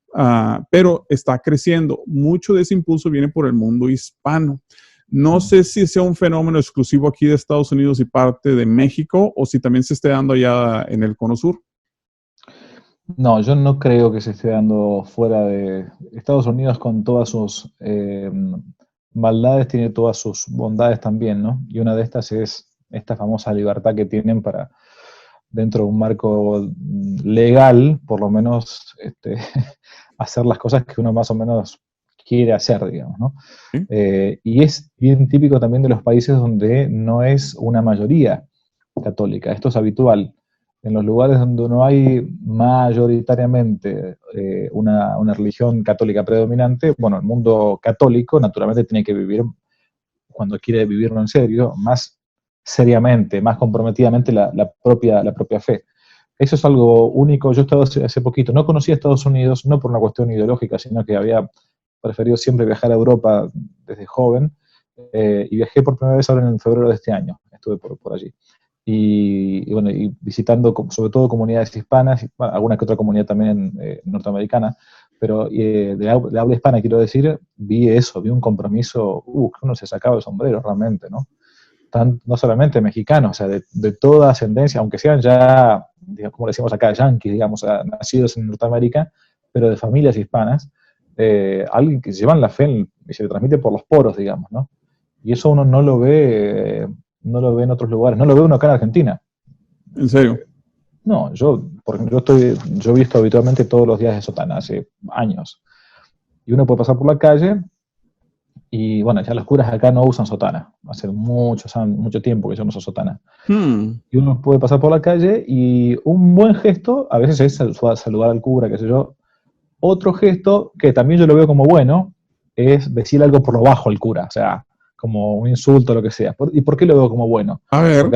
pero está creciendo. Mucho de ese impulso viene por el mundo hispano. No sé si sea un fenómeno exclusivo aquí de Estados Unidos y parte de México, o si también se esté dando allá en el Cono Sur. No, yo no creo que se esté dando fuera de Estados Unidos, con todas sus maldades, tiene todas sus bondades también, ¿no? Y una de estas es esta famosa libertad que tienen para, dentro de un marco legal, por lo menos hacer las cosas que uno más o menos quiere hacer, digamos, ¿no? Y es bien típico también de los países donde no es una mayoría católica. Esto es habitual. En los lugares donde no hay mayoritariamente una religión católica predominante, bueno, el mundo católico naturalmente tiene que vivir, cuando quiere vivirlo en serio, más seriamente, más comprometidamente la propia fe. Eso es algo único. Yo he estado hace poquito, no conocía Estados Unidos, no por una cuestión ideológica, sino que había preferido siempre viajar a Europa desde joven, y viajé por primera vez ahora en febrero de este año, estuve por allí. Y visitando sobre todo comunidades hispanas, alguna que otra comunidad también norteamericana, pero de habla hispana, quiero decir, vi un compromiso, que uno se sacaba el sombrero realmente, ¿no? No solamente mexicanos, o sea, de toda ascendencia, aunque sean ya, digamos, como decimos acá, yanquis, digamos, nacidos en Norteamérica, pero de familias hispanas, alguien que llevan la fe y se le transmite por los poros, digamos, ¿no? Y eso uno no lo ve en otros lugares, no lo ve uno acá en Argentina. ¿En serio? No, porque yo he visto habitualmente todos los días de sotana, hace años. Y uno puede pasar por la calle y, bueno, ya los curas acá no usan sotana. Hace mucho tiempo que yo no uso sotana. Y uno puede pasar por la calle y un buen gesto, a veces es saludar al cura, qué sé yo. Otro gesto, que también yo lo veo como bueno, es decir algo por lo bajo al cura, o sea, como un insulto o lo que sea. ¿Y por qué lo veo como bueno? A ver.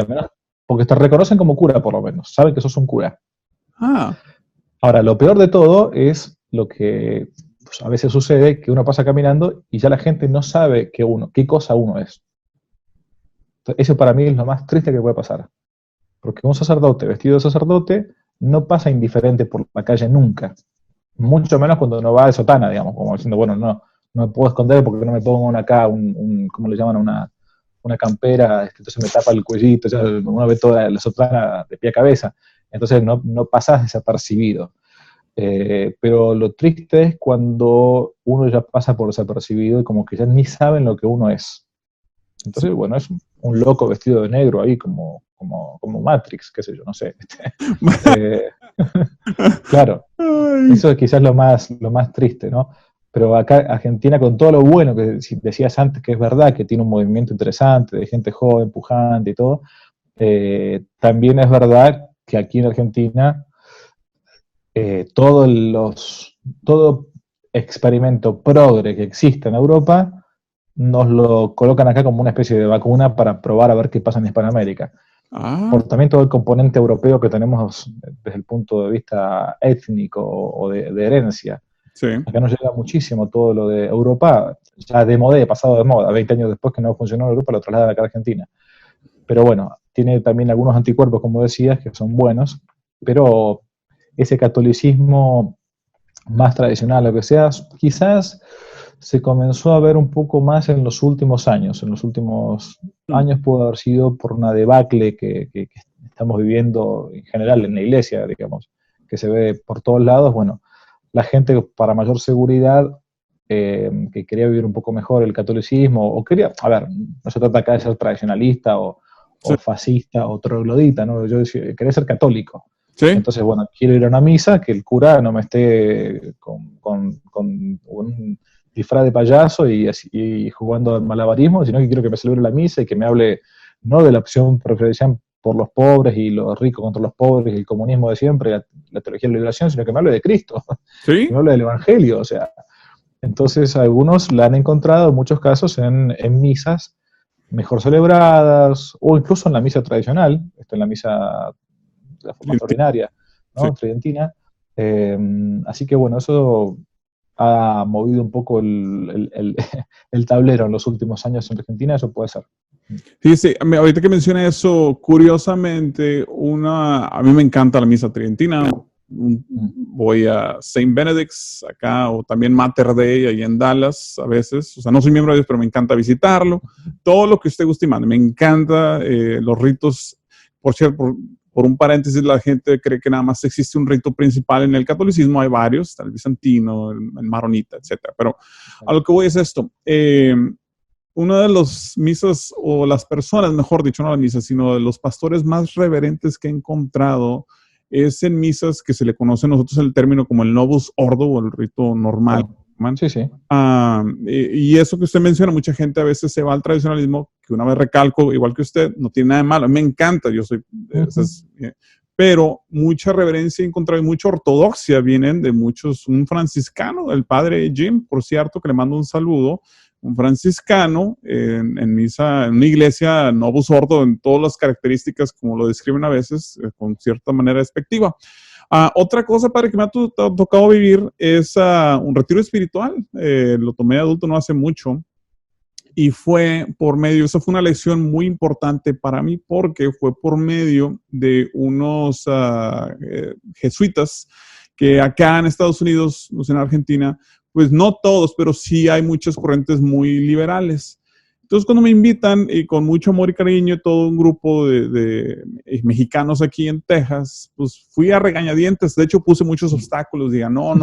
Porque te reconocen como cura, por lo menos. Saben que sos un cura. Ah. Ahora, lo peor de todo es lo que pues, a veces sucede, que uno pasa caminando y ya la gente no sabe qué cosa uno es. Entonces, eso para mí es lo más triste que puede pasar. Porque un sacerdote vestido de sacerdote no pasa indiferente por la calle nunca. Mucho menos cuando no va de sotana, digamos, como diciendo, bueno, no me puedo esconder porque no me pongo ¿cómo le llaman? Una campera, entonces me tapa el cuellito, ya uno ve toda la sotana de pie a cabeza. Entonces no pasas desapercibido. Pero lo triste es cuando uno ya pasa por desapercibido y como que ya ni saben lo que uno es. Entonces, bueno, es un loco vestido de negro ahí, como Matrix, qué sé yo, no sé. Claro, Ay. eso es quizás lo más triste, ¿no? Pero acá Argentina, con todo lo bueno que decías antes, que es verdad, que tiene un movimiento interesante de gente joven, pujante y todo, también es verdad que aquí en Argentina todo experimento progre que existe en Europa nos lo colocan acá como una especie de vacuna para probar a ver qué pasa en Hispanoamérica. Por también todo el componente europeo que tenemos desde el punto de vista étnico o de herencia. Sí. Acá nos llega muchísimo todo lo de Europa, ya de moda, pasado de moda, 20 años después que no funcionó en Europa, lo trasladan acá a Argentina. Pero bueno, tiene también algunos anticuerpos, como decías, que son buenos, pero ese catolicismo más tradicional, lo que sea, quizás se comenzó a ver un poco más en los últimos años. En los últimos años pudo haber sido por una debacle que estamos viviendo en general en la iglesia, digamos, que se ve por todos lados. Bueno, la gente para mayor seguridad que quería vivir un poco mejor el catolicismo, o quería, a ver, no se trata acá de ser tradicionalista o fascista o troglodita, ¿no? Yo decía, quería ser católico. ¿Sí? Entonces, bueno, quiero ir a una misa, que el cura no me esté con un disfraz de payaso y jugando al malabarismo, sino que quiero que me celebre la misa y que me hable no de la opción preferencial por los pobres y los ricos contra los pobres y el comunismo de siempre, la teología de la liberación, sino que me hable de Cristo, ¿Sí? que me hable del Evangelio, o sea. Entonces, algunos la han encontrado en muchos casos en misas mejor celebradas, o incluso en la misa tradicional, en la misa de la forma extraordinaria, ¿no? Sí. Tridentina. Así que bueno, eso ha movido un poco el tablero en los últimos años en Argentina, eso puede ser. Sí, sí, ahorita que menciona eso, curiosamente, a mí me encanta la misa tridentina. Voy a Saint Benedict's acá, o también Mater Dei ahí en Dallas a veces. O sea, no soy miembro de Dios, pero me encanta visitarlo. Todo lo que usted guste y mande. Me encanta los ritos. Por cierto, por un paréntesis, la gente cree que nada más existe un rito principal en el catolicismo. Hay varios, está el bizantino, el maronita, etc. Pero a lo que voy es esto. Una de las misas, o las personas, mejor dicho, no las misas, sino de los pastores más reverentes que he encontrado, es en misas que se le conoce a nosotros el término como el Novus Ordo, o el rito normal. Sí, sí. Y eso que usted menciona, mucha gente a veces se va al tradicionalismo, que una vez recalco, igual que usted, no tiene nada de malo. Me encanta, yo soy... pero mucha reverencia he encontrado y mucha ortodoxia vienen de muchos. Un franciscano, el padre Jim, por cierto, que le mando un saludo, un franciscano en misa, en una iglesia Novus Ordo, en todas las características como lo describen a veces, con cierta manera despectiva. Otra cosa, padre, que me ha tocado vivir es un retiro espiritual. Lo tomé de adulto no hace mucho. Y esa fue una lección muy importante para mí, porque fue por medio de unos jesuitas que acá en Estados Unidos, no sé, en Argentina, pues no todos, pero sí hay muchas corrientes muy liberales. Entonces, cuando me invitan, y con mucho amor y cariño, todo un grupo de mexicanos aquí en Texas, pues fui a regañadientes. De hecho, puse muchos obstáculos. Diga, no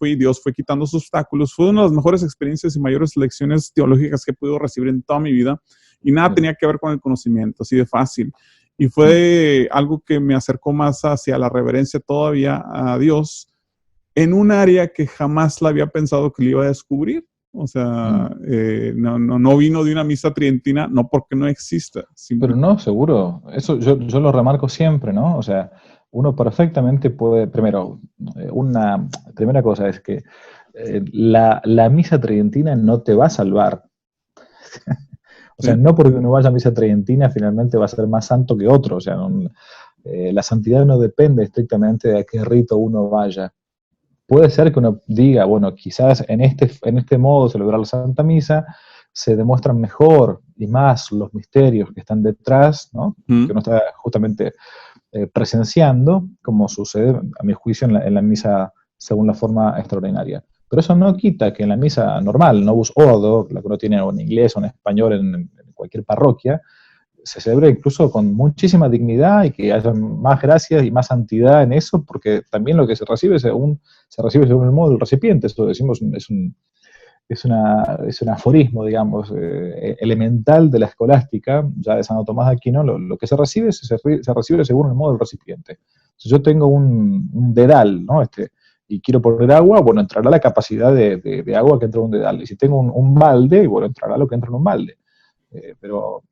y Dios fue quitando sus obstáculos. Fue una de las mejores experiencias y mayores lecciones teológicas que he podido recibir en toda mi vida. Y nada tenía que ver con el conocimiento, así de fácil. Y fue algo que me acercó más hacia la reverencia todavía a Dios en un área que jamás la había pensado que le iba a descubrir. O sea, no vino de una misa tridentina, no porque no exista. Pero no, seguro. Eso yo lo remarco siempre, ¿no? O sea, uno perfectamente puede, primero, una primera cosa es que la misa tridentina no te va a salvar. O sea, no porque uno vaya a misa tridentina finalmente va a ser más santo que otro. O sea, la santidad no depende estrictamente de a qué rito uno vaya. Puede ser que uno diga, bueno, quizás en este modo de celebrar la Santa Misa se demuestran mejor y más los misterios que están detrás, ¿no? Que uno está justamente presenciando, como sucede, a mi juicio, en la misa según la forma extraordinaria. Pero eso no quita que en la misa normal, Novus Ordo, la que uno tiene en inglés o en español en cualquier parroquia, se celebre incluso con muchísima dignidad y que haya más gracias y más santidad en eso, porque también lo que se recibe según el modo del recipiente. Esto decimos es un aforismo, digamos, elemental de la escolástica, ya de Santo Tomás de Aquino. Lo que se recibe según el modo del recipiente. Si yo tengo un dedal, ¿no? Y quiero poner agua, bueno, entrará la capacidad de agua que entra en un dedal. Y si tengo un balde, bueno, entrará lo que entra en un balde. Pero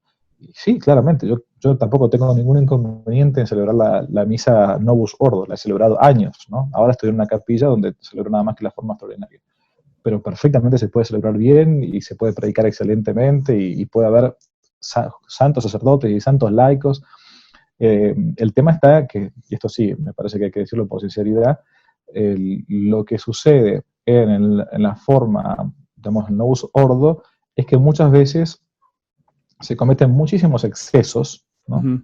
sí, claramente, yo tampoco tengo ningún inconveniente en celebrar la misa Novus Ordo, la he celebrado años, ¿no? Ahora estoy en una capilla donde celebro nada más que la forma extraordinaria. Pero perfectamente se puede celebrar bien y se puede predicar excelentemente y puede haber santos sacerdotes y santos laicos. El tema está que, y esto sí, me parece que hay que decirlo por sinceridad, lo que sucede en la forma, digamos, Novus Ordo, es que muchas veces se cometen muchísimos excesos, ¿no?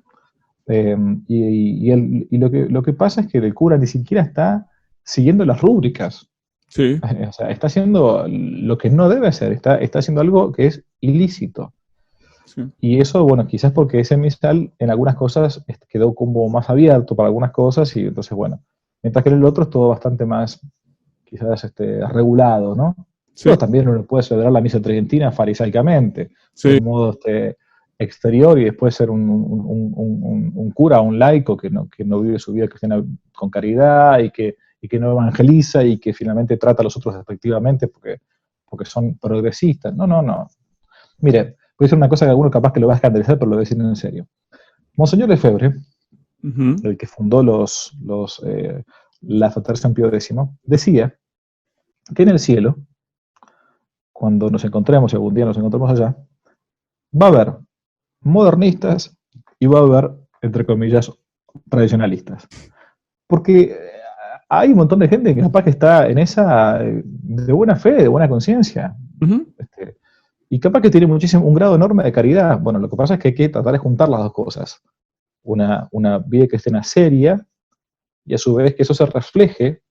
Y lo que pasa es que el cura ni siquiera está siguiendo las rúbricas. Sí. O sea, está haciendo lo que no debe hacer, está haciendo algo que es ilícito. Sí. Y eso, bueno, quizás porque ese misal en algunas cosas quedó como más abierto para algunas cosas y entonces, bueno, mientras que en el otro es todo bastante más, quizás, regulado, ¿no? Sí. Pero también uno puede celebrar la misa tridentina farisaicamente, sí, de modo exterior y después ser un cura, un laico que no vive su vida cristiana con caridad y que no evangeliza y que finalmente trata a los otros despectivamente porque son progresistas. No. Mire, voy a decir una cosa que a alguno capaz que lo va a escandalizar, pero lo voy a decir en serio. Monseñor Lefebvre, el que fundó la Fraternidad San Pío X, decía que en el cielo, cuando nos encontremos, y algún día nos encontremos allá, va a haber modernistas y va a haber, entre comillas, tradicionalistas. Porque hay un montón de gente que capaz que está en esa de buena fe, de buena conciencia. Y capaz que tiene un grado enorme de caridad. Bueno, lo que pasa es que hay que tratar de juntar las dos cosas. Una vida cristiana seria y a su vez que eso se refleje,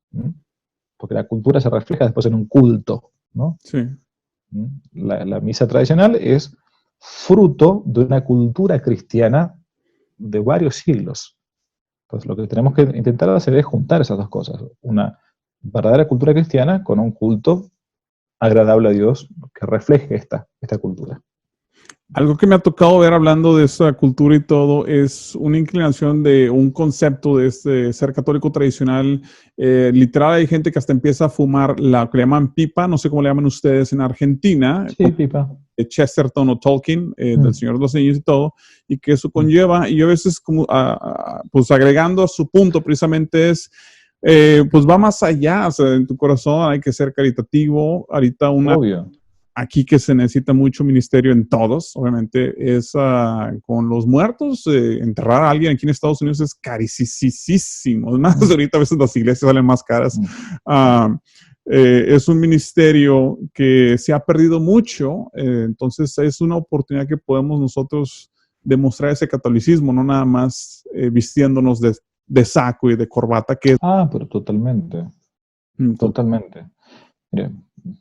porque la cultura se refleja después en un culto, ¿no? Sí. La misa tradicional es fruto de una cultura cristiana de varios siglos. Pues lo que tenemos que intentar hacer es juntar esas dos cosas. Una verdadera cultura cristiana con un culto agradable a Dios que refleje esta cultura. Algo que me ha tocado ver hablando de esa cultura y todo es una inclinación de un concepto de ser católico tradicional. Literal hay gente que hasta empieza a fumar la que le llaman pipa, no sé cómo le llaman ustedes en Argentina. Sí, pipa. Chesterton o Tolkien, del Señor de los Anillos y todo, y que eso conlleva, y yo a veces como, pues agregando a su punto precisamente es, pues va más allá, o sea, en tu corazón hay que ser caritativo. Ahorita Obvio. Aquí que se necesita mucho ministerio en todos, obviamente, es con los muertos. Enterrar a alguien aquí en Estados Unidos es carísimo. Más ahorita a veces las iglesias salen más caras. Es un ministerio que se ha perdido mucho, entonces es una oportunidad que podemos nosotros demostrar ese catolicismo, no nada más vistiéndonos de saco y de corbata. Pero totalmente. Totalmente. Mire,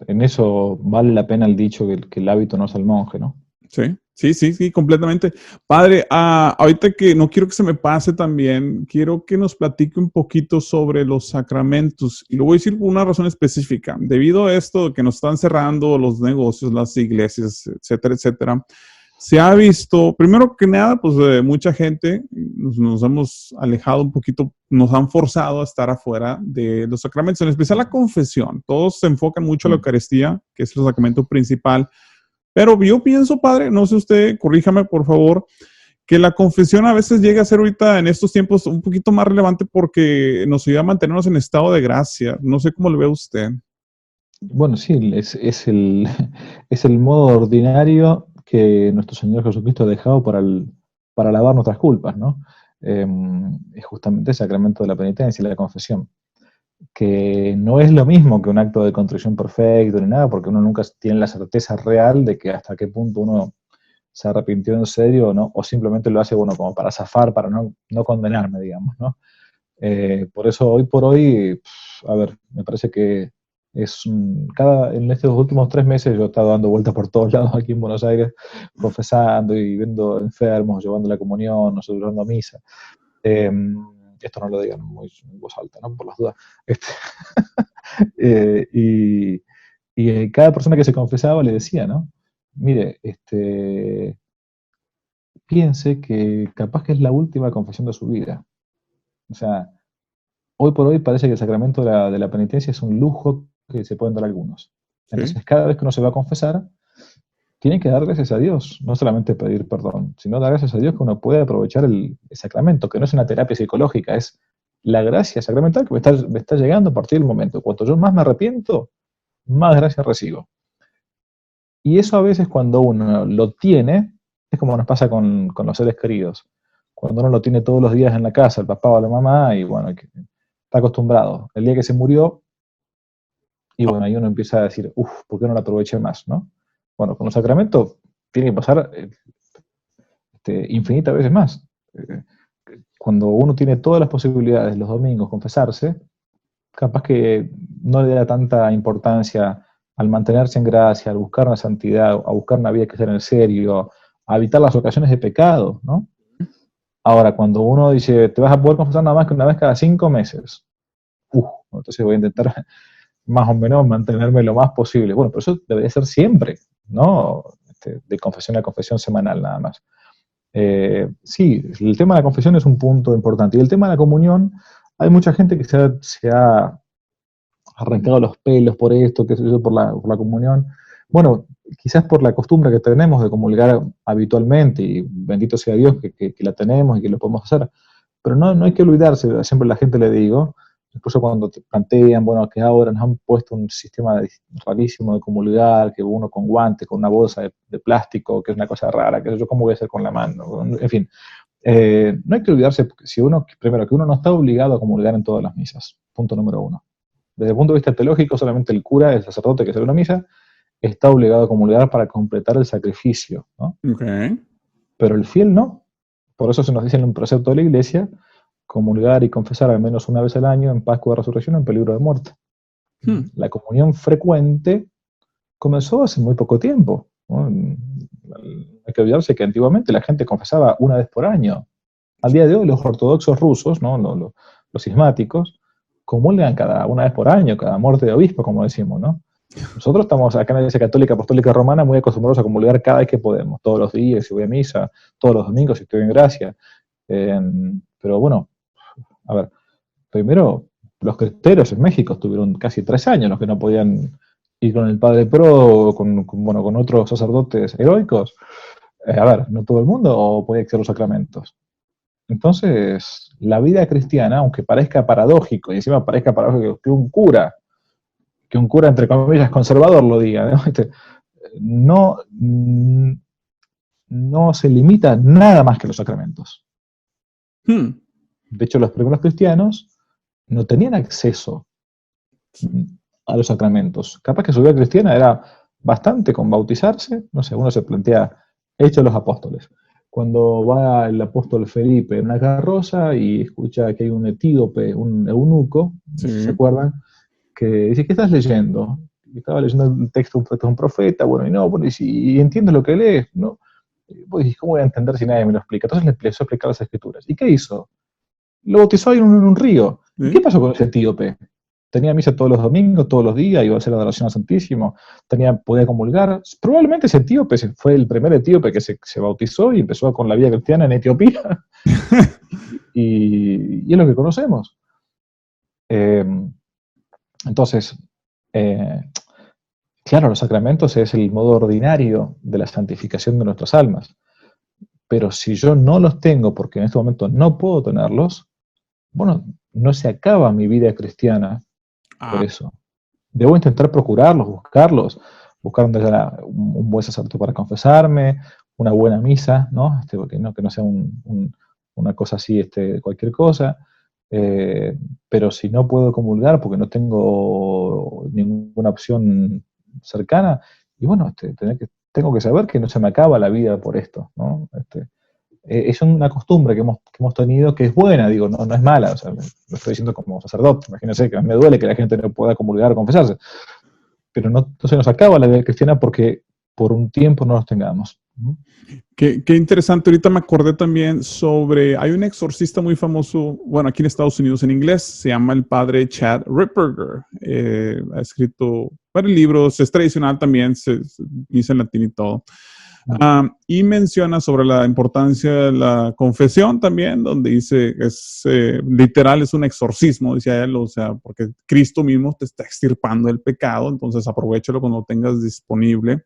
en eso vale la pena el dicho que el hábito no es al monje, ¿no? Sí. Sí, sí, sí, completamente. Padre, ahorita que no quiero que se me pase también, quiero que nos platique un poquito sobre los sacramentos. Y lo voy a decir por una razón específica. Debido a esto que nos están cerrando los negocios, las iglesias, etcétera, etcétera, se ha visto, primero que nada, pues mucha gente nos hemos alejado un poquito, nos han forzado a estar afuera de los sacramentos, en especial la confesión. Todos se enfocan mucho en la Eucaristía, que es el sacramento principal. Pero yo pienso, padre, no sé usted, corríjame por favor, que la confesión a veces llega a ser ahorita en estos tiempos un poquito más relevante porque nos ayuda a mantenernos en estado de gracia. No sé cómo lo ve usted. Bueno, sí, es el modo ordinario que nuestro Señor Jesucristo ha dejado para lavar nuestras culpas, ¿no? Es justamente el sacramento de la penitencia y la confesión, que no es lo mismo que un acto de contrición perfecto ni nada, porque uno nunca tiene la certeza real de que hasta qué punto uno se arrepintió en serio o no, o simplemente lo hace, bueno, como para zafar, para no condenarme, digamos, ¿no? Por eso hoy por hoy, a ver, me parece que en estos últimos 3 meses yo he estado dando vueltas por todos lados aquí en Buenos Aires, confesando y viendo enfermos, llevando la comunión, nosotros dando misa. Eh, Esto no lo digan muy en voz alta, ¿no? Por las dudas. Este, eh, y, cada persona que se confesaba le decía, ¿no? Mire, piense que capaz que es la última confesión de su vida. O sea, hoy por hoy parece que el sacramento de la penitencia es un lujo que se pueden dar algunos. Sí. Entonces, cada vez que uno se va a confesar, tiene que dar gracias a Dios, no solamente pedir perdón, sino dar gracias a Dios que uno puede aprovechar el sacramento, que no es una terapia psicológica, es la gracia sacramental que me está llegando a partir del momento. Cuanto yo más me arrepiento, más gracia recibo. Y eso a veces cuando uno lo tiene, es como nos pasa con los seres queridos. Cuando uno lo tiene todos los días en la casa, el papá o la mamá, y bueno, está acostumbrado. El día que se murió, y bueno, ahí uno empieza a decir, uff, ¿por qué no lo aproveché más, no? Bueno, con los sacramentos tiene que pasar infinitas veces más. Eh, Cuando uno tiene todas las posibilidades los domingos confesarse, capaz que no le da tanta importancia al mantenerse en gracia, al buscar una santidad, a buscar una vida que sea en el serio, a evitar las ocasiones de pecado, ¿no? Ahora, cuando uno dice, te vas a poder confesar nada más que una vez cada 5 meses, entonces voy a intentar más o menos mantenerme lo más posible. Bueno, pero eso debería ser siempre, ¿no? De confesión a confesión semanal nada más. Sí, el tema de la confesión es un punto importante. Y el tema de la comunión, hay mucha gente que se ha arrancado los pelos por esto, qué sé yo, por la comunión. Bueno, quizás por la costumbre que tenemos de comulgar habitualmente, y bendito sea Dios que la tenemos y que lo podemos hacer. Pero no hay que olvidarse, siempre a la gente le digo, incluso cuando te plantean, bueno, que ahora nos han puesto un sistema rarísimo de comulgar, que uno con guante, con una bolsa de plástico, que es una cosa rara, que yo cómo voy a hacer con la mano, en fin. No hay que olvidarse, primero, que uno no está obligado a comulgar en todas las misas, punto número uno. Desde el punto de vista teológico, solamente el cura, el sacerdote que hace una misa, está obligado a comulgar para completar el sacrificio, ¿no? Okay. Pero el fiel no. Por eso se nos dice en un precepto de la Iglesia, comulgar y confesar al menos una vez al año en Pascua de Resurrección en peligro de muerte. La comunión frecuente comenzó hace muy poco tiempo, ¿no? Hay que olvidarse que antiguamente la gente confesaba una vez por año. Al día de hoy los ortodoxos rusos, ¿no? Los cismáticos, comulgan cada una vez por año, cada muerte de obispo, como decimos, ¿no? Nosotros estamos acá en la Iglesia Católica Apostólica Romana muy acostumbrados a comulgar cada vez que podemos, todos los días, si voy a misa, todos los domingos, si estoy en gracia. Pero bueno, a ver, primero, los cristeros en México estuvieron casi 3 años los que no podían ir con el Padre Pro, bueno, con otros sacerdotes heroicos. A ver, no todo el mundo podía acceder a los sacramentos. Entonces, la vida cristiana, aunque parezca paradójico, y encima parezca paradójico que un cura, entre comillas, conservador lo diga, ¿no? No se limita nada más que los sacramentos. De hecho, los primeros cristianos no tenían acceso a los sacramentos. Capaz que su vida cristiana era bastante con bautizarse, no sé, uno se plantea Hechos de los Apóstoles. Cuando va el apóstol Felipe en una carroza y escucha que hay un etíope, un eunuco, sí. ¿Se acuerdan? Que dice, ¿qué estás leyendo? Y estaba leyendo un texto de un profeta, bueno, y no, bueno, y entiendes lo que lees, ¿no? Pues, ¿cómo voy a entender si nadie me lo explica? Entonces le empezó a explicar las escrituras. ¿Y qué hizo? Lo bautizó en un río. ¿Y qué pasó con ese etíope? Tenía misa todos los domingos, todos los días, iba a hacer la adoración al Santísimo, podía comulgar. Probablemente ese etíope fue el primer etíope que se bautizó y empezó con la vida cristiana en Etiopía. y es lo que conocemos. Entonces, claro, los sacramentos es el modo ordinario de la santificación de nuestras almas. Pero si yo no los tengo, porque en este momento no puedo tenerlos, bueno, no se acaba mi vida cristiana por eso. Debo intentar procurarlos, buscar donde haya un buen sacerdote para confesarme, una buena misa, ¿no? Que no sea una cosa así, cualquier cosa. Pero si no puedo comulgar porque no tengo ninguna opción cercana, y bueno, tengo que saber que no se me acaba la vida por esto, ¿no? Es una costumbre que hemos tenido que es buena, digo, no es mala, o sea, lo estoy diciendo como sacerdote, imagínense que me duele que la gente no pueda comulgar o confesarse, pero no se nos acaba la vida cristiana porque por un tiempo no los tengamos. Qué interesante. Ahorita me acordé también hay un exorcista muy famoso, bueno, aquí en Estados Unidos en inglés, se llama el padre Chad Ripperger. Ha escrito varios libros, es tradicional también, se dice en latín y todo. Y menciona sobre la importancia de la confesión también, donde dice, literal, es un exorcismo, decía él, o sea, porque Cristo mismo te está extirpando el pecado, entonces aprovechalo cuando lo tengas disponible,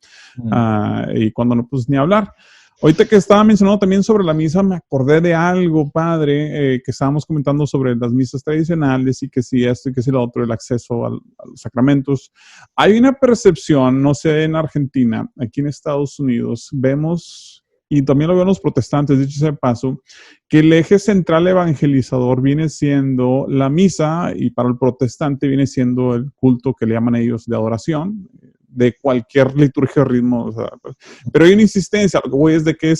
y cuando no, pues ni hablar. Ahorita que estaba mencionando también sobre la misa, me acordé de algo, padre, que estábamos comentando sobre las misas tradicionales y que si esto y que si lo otro, el acceso a los sacramentos. Hay una percepción, no sé, en Argentina, aquí en Estados Unidos, vemos, y también lo ven los protestantes, dicho sea de paso, que el eje central evangelizador viene siendo la misa y para el protestante viene siendo el culto que le llaman ellos de adoración, de cualquier liturgia o ritmo, o sea, pero hay una insistencia, lo que voy es de que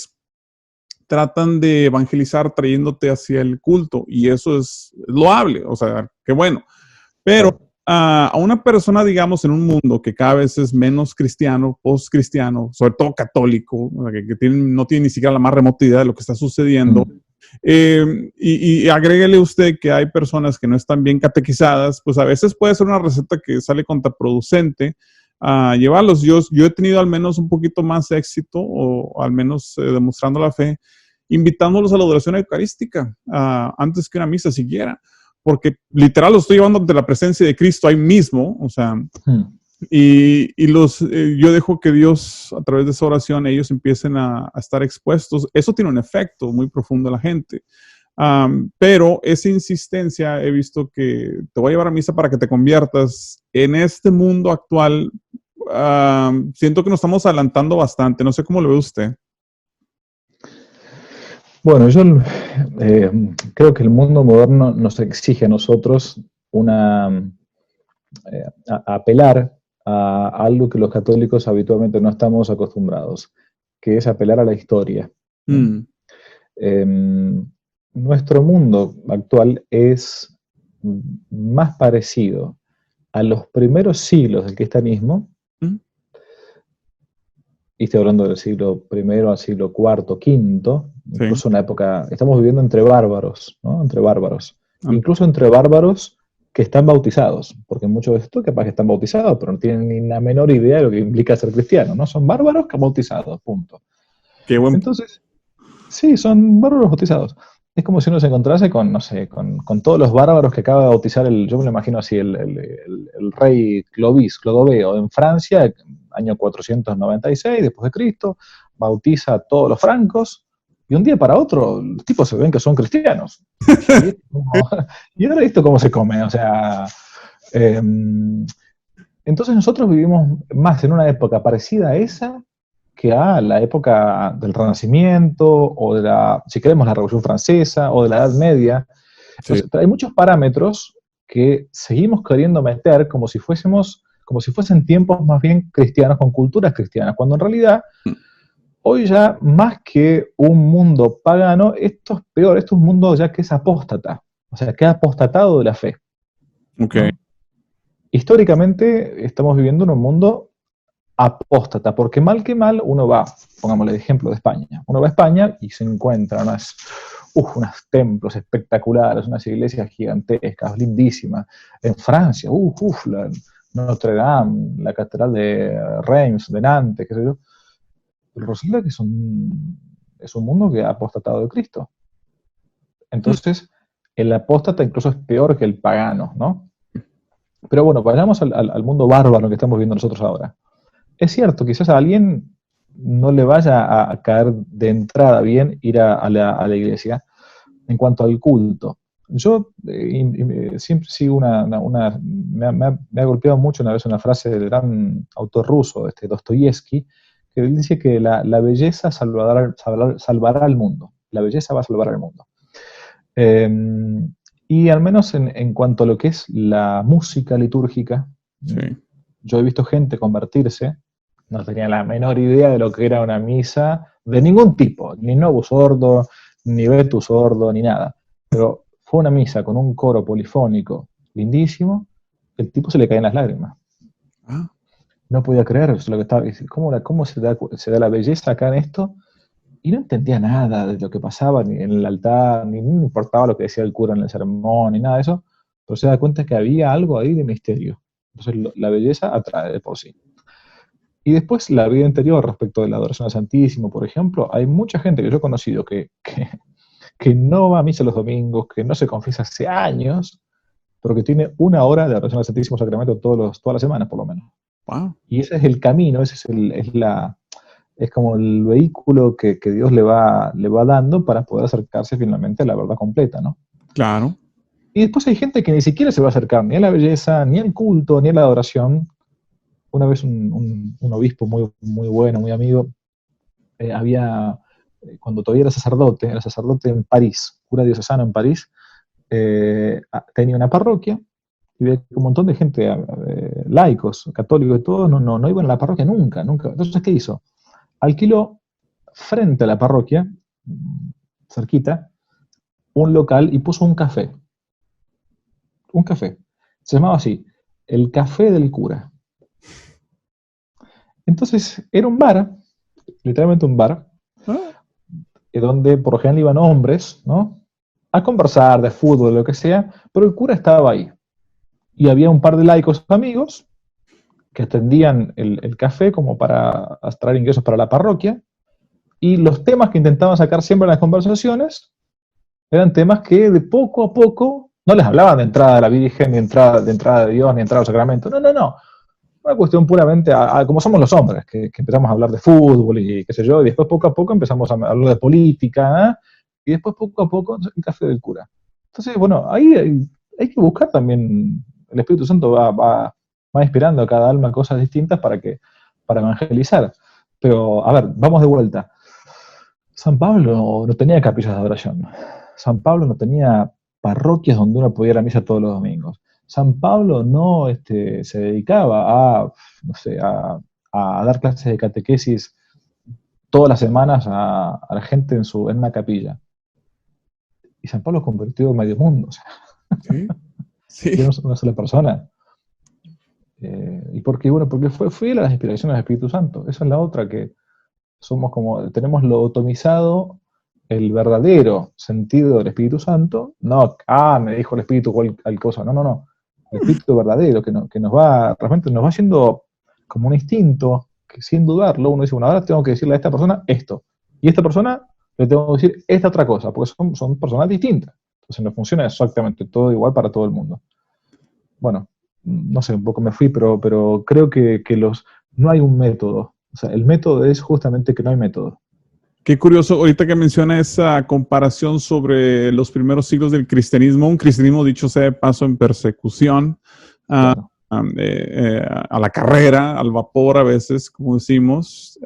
tratan de evangelizar trayéndote hacia el culto, y eso es loable, o sea, qué bueno, pero a una persona, digamos, en un mundo que cada vez es menos cristiano, post-cristiano, sobre todo católico, no tiene ni siquiera la más remota idea de lo que está sucediendo, y agréguele usted que hay personas que no están bien catequizadas, pues a veces puede ser una receta que sale contraproducente, llevarlos. Yo he tenido al menos un poquito más éxito, o al menos demostrando la fe, invitándolos a la adoración eucarística, antes que una misa siquiera, porque literal los estoy llevando ante la presencia de Cristo ahí mismo, o sea, yo dejo que Dios, a través de esa oración, ellos empiecen a estar expuestos. Eso tiene un efecto muy profundo en la gente. Pero esa insistencia, he visto que te voy a llevar a misa para que te conviertas. En este mundo actual, siento que nos estamos adelantando bastante. No sé cómo lo ve usted. Bueno, yo creo que el mundo moderno nos exige a nosotros apelar a algo que los católicos habitualmente no estamos acostumbrados, que es apelar a la historia. Nuestro mundo actual es más parecido a los primeros siglos del cristianismo, y estoy hablando del siglo I al siglo IV, V, incluso una época, estamos viviendo entre bárbaros, ¿no? Entre bárbaros, incluso entre bárbaros que están bautizados, porque muchos de estos capaz que están bautizados, pero no tienen ni la menor idea de lo que implica ser cristiano, ¿no? Son bárbaros que bautizados, punto. Qué buen... Entonces, sí, son bárbaros bautizados. Es como si uno se encontrase con, no sé, con todos los bárbaros que acaba de bautizar yo me lo imagino así, el rey Clodoveo en Francia, año 496 después de Cristo, bautiza a todos los francos, y un día para otro los tipos se ven que son cristianos. Y ahora esto cómo se come, o sea... entonces nosotros vivimos más en una época parecida a esa que a la época del Renacimiento, o de si queremos, la Revolución Francesa, o de la Edad Media. Entonces, hay muchos parámetros que seguimos queriendo meter como si fuesen tiempos más bien cristianos, con culturas cristianas, cuando en realidad, hoy ya más que un mundo pagano, esto es peor, esto es un mundo ya que es apóstata, o sea, que ha apostatado de la fe. Okay. ¿No? Históricamente estamos viviendo en un mundo apóstata, porque mal que mal uno va, pongámosle de ejemplo de España, uno va a España y se encuentra unos templos espectaculares, unas iglesias gigantescas, lindísimas. En Francia, la Notre Dame, la Catedral de Reims, de Nantes, qué sé yo. Pero resulta que es un mundo que ha apostatado de Cristo. Entonces, el apóstata incluso es peor que el pagano, ¿no? Pero bueno, vayamos al mundo bárbaro que estamos viendo nosotros ahora. Es cierto, quizás a alguien no le vaya a caer de entrada bien ir a la iglesia en cuanto al culto. Yo siempre sigo me ha golpeado mucho una vez una frase del gran autor ruso, Dostoyevsky, que él dice que la belleza salvará al mundo. La belleza va a salvar al mundo. Y al menos en cuanto a lo que es la música litúrgica, Sí. yo he visto gente convertirse, no tenía la menor idea de lo que era una misa de ningún tipo, ni Novus Ordo, ni Vetus Ordo, ni nada. Pero fue una misa con un coro polifónico lindísimo, el tipo se le caían las lágrimas. Ah. No podía creer lo que estaba, cómo se da la belleza acá en esto, y no entendía nada de lo que pasaba ni en el altar, ni me importaba lo que decía el cura en el sermón, ni nada de eso, pero se da cuenta que había algo ahí de misterio. Entonces la belleza atrae de por sí. Y después la vida interior respecto de la adoración al Santísimo, por ejemplo, hay mucha gente que yo he conocido que no va a misa los domingos, que no se confiesa hace años, pero que tiene 1 hora de adoración al Santísimo Sacramento todas las semanas, por lo menos. Wow. Y ese es el camino, es como el vehículo que Dios le va dando para poder acercarse finalmente a la verdad completa, ¿no? Claro. Y después hay gente que ni siquiera se va a acercar ni a la belleza, ni al culto, ni a la adoración. Una vez un obispo muy, muy bueno, muy amigo, cuando todavía era sacerdote en París, cura diocesano en París, tenía una parroquia y veía que un montón de gente, laicos, católicos y todo, no iban a la parroquia nunca. Entonces, ¿qué hizo? Alquiló frente a la parroquia, cerquita, un local y puso un café. Un café. Se llamaba así, el Café del Cura. Entonces, era un bar, literalmente un bar, donde por lo general iban hombres, ¿no? A conversar de fútbol, lo que sea, pero el cura estaba ahí. Y había un par de laicos amigos que atendían el café como para traer ingresos para la parroquia, y los temas que intentaban sacar siempre en las conversaciones eran temas que de poco a poco no les hablaban de entrada de la Virgen, ni de entrada de Dios, ni entrada al sacramento. No. Una cuestión puramente como somos los hombres, que empezamos a hablar de fútbol y qué sé yo, y después poco a poco empezamos a hablar de política, ¿eh? Y después poco a poco el café del cura. Entonces, bueno, ahí hay que buscar también, el Espíritu Santo va inspirando a cada alma cosas distintas para evangelizar. Pero, a ver, vamos de vuelta. San Pablo no tenía capillas de adoración. San Pablo no tenía parroquias donde uno pudiera ir a misa todos los domingos. San Pablo no se dedicaba a dar clases de catequesis todas las semanas a la gente en una capilla. Y San Pablo convirtió medio mundo. O sea, Sí. era una sola persona. ¿Y por qué? Bueno, porque fue las inspiraciones del Espíritu Santo. Esa es la otra, que tenemos lobotomizado el verdadero sentido del Espíritu Santo. No, me dijo el Espíritu cual cosa. No. El Espíritu verdadero que realmente nos va haciendo como un instinto, que sin dudarlo uno dice, bueno, ahora tengo que decirle a esta persona esto. Y a esta persona le tengo que decir esta otra cosa, porque son personas distintas. Entonces no funciona exactamente todo igual para todo el mundo. Bueno, no sé, un poco me fui, pero creo que no hay un método. O sea, el método es justamente que no hay método. Qué curioso, ahorita que menciona esa comparación sobre los primeros siglos del cristianismo, un cristianismo, dicho sea de paso, en persecución, Claro. a la carrera, al vapor a veces, como decimos,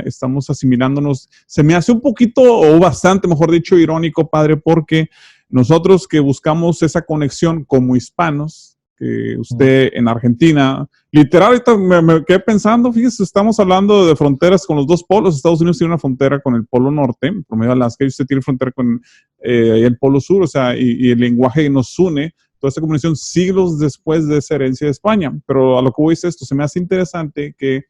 estamos asimilándonos. Se me hace un poquito, o bastante, mejor dicho, irónico, padre, porque nosotros que buscamos esa conexión como hispanos, que usted en Argentina, literal, ahorita me quedé pensando, fíjese, estamos hablando de fronteras con los dos polos. Estados Unidos tiene una frontera con el polo norte, por medio de Alaska, y usted tiene frontera con el polo sur, o sea, y el lenguaje nos une, toda esta comunicación siglos después de esa herencia de España. Pero a lo que voy es esto, se me hace interesante que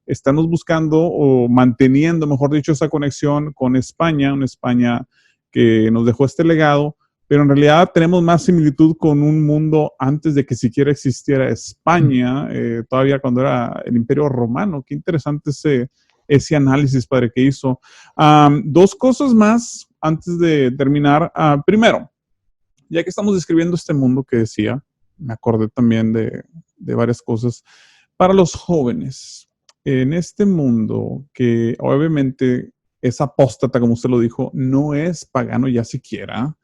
estamos buscando o manteniendo, mejor dicho, esa conexión con España, una España que nos dejó este legado, pero en realidad tenemos más similitud con un mundo antes de que siquiera existiera España, todavía cuando era el Imperio Romano. Qué interesante ese análisis, padre, que hizo. Dos cosas más antes de terminar. Primero, ya que estamos describiendo este mundo que decía, me acordé también de varias cosas. Para los jóvenes, en este mundo que obviamente es apóstata, como usted lo dijo, no es pagano ya siquiera,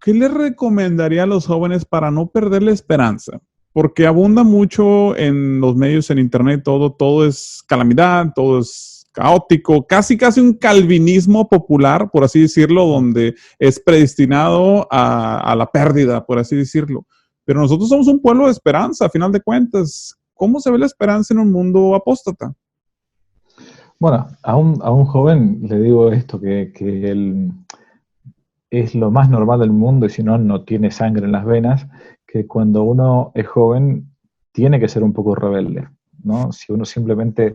¿qué les recomendaría a los jóvenes para no perder la esperanza? Porque abunda mucho en los medios, en internet, todo es calamidad, todo es caótico, casi un calvinismo popular, por así decirlo, donde es predestinado a la pérdida, por así decirlo. Pero nosotros somos un pueblo de esperanza, a final de cuentas. ¿Cómo se ve la esperanza en un mundo apóstata? Bueno, a un joven le digo esto, que él es lo más normal del mundo y si no, no tiene sangre en las venas, que cuando uno es joven tiene que ser un poco rebelde, ¿no? Si uno simplemente,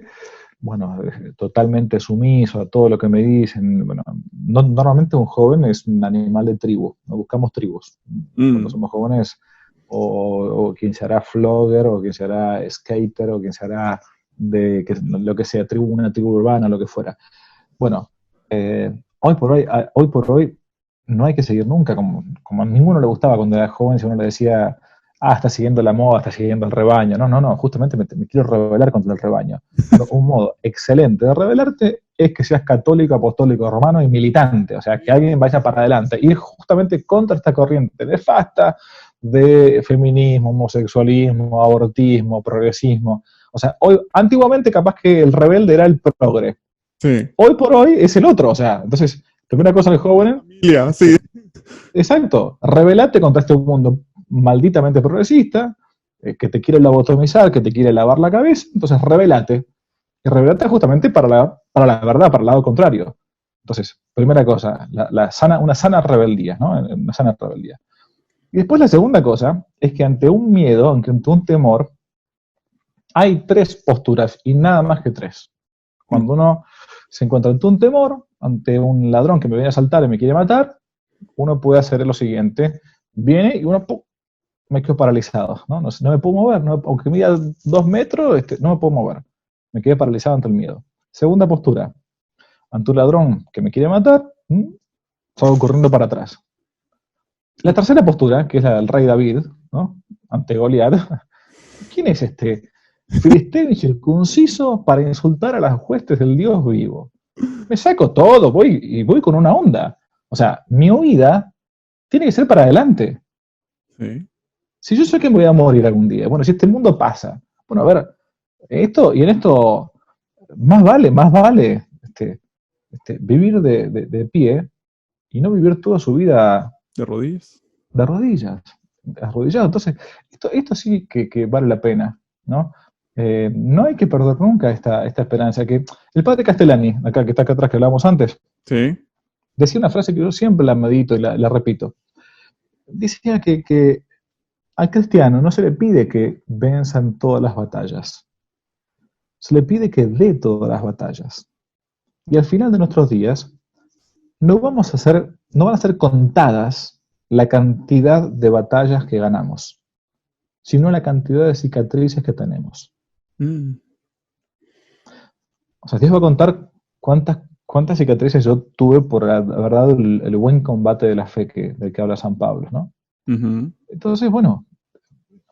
bueno, totalmente sumiso a todo lo que me dicen, bueno, normalmente un joven es un animal de tribu, ¿no? Buscamos tribus. Cuando somos jóvenes, o quien se hará flogger, o quien se hará skater, o quien se hará lo que sea, una tribu urbana, lo que fuera. Bueno, hoy por hoy no hay que seguir nunca, como a ninguno le gustaba cuando era joven, si uno le decía, está siguiendo la moda, está siguiendo el rebaño. No, justamente me quiero rebelar contra el rebaño. Pero un modo excelente de rebelarte es que seas católico, apostólico, romano y militante, o sea, que alguien vaya para adelante, ir justamente contra esta corriente nefasta de feminismo, homosexualismo, abortismo, progresismo. O sea, antiguamente capaz que el rebelde era el progre. Sí. Hoy por hoy es el otro, o sea, entonces, primera cosa, el joven. Sí. Exacto, rebelate contra este mundo malditamente progresista, que te quiere lobotomizar, que te quiere lavar la cabeza, entonces rebelate. Y rebelate justamente para la verdad, para el lado contrario. Entonces, primera cosa, una sana rebeldía, ¿no? Una sana rebeldía. Y después la segunda cosa es que ante un miedo, ante un temor, hay tres posturas y nada más que tres. Cuando uno se encuentra ante un temor, ante un ladrón que me viene a asaltar y me quiere matar, uno puede hacer lo siguiente. Viene y uno me quedo paralizado, ¿no? No me puedo mover, aunque mida 2 metros, no me puedo mover. Me quedé paralizado ante el miedo. Segunda postura. Ante un ladrón que me quiere matar, salgo corriendo para atrás. La tercera postura, que es la del rey David, ¿no? Ante Goliat. ¿Quién es este filisteo incircunciso para insultar a las huestes del Dios vivo? Me saco todo, voy con una onda. O sea, mi huida tiene que ser para adelante. Sí. Si yo sé que me voy a morir algún día, bueno, si este mundo pasa, bueno, a ver, en esto más vale vivir de pie y no vivir toda su vida de rodillas. De rodillas, arrodillado. Entonces, esto sí que vale la pena, ¿no? No hay que perder nunca esta esperanza. Que el padre Castellani, acá que está acá atrás, que hablábamos antes, sí, decía una frase que yo siempre la medito y la repito. Decía que al cristiano no se le pide que venzan todas las batallas, se le pide que dé todas las batallas. Y al final de nuestros días, no van a ser contadas la cantidad de batallas que ganamos, sino la cantidad de cicatrices que tenemos. O sea, te voy a contar cuántas cicatrices yo tuve por la verdad el buen combate de la fe del que habla San Pablo, ¿no? Uh-huh. Entonces, bueno,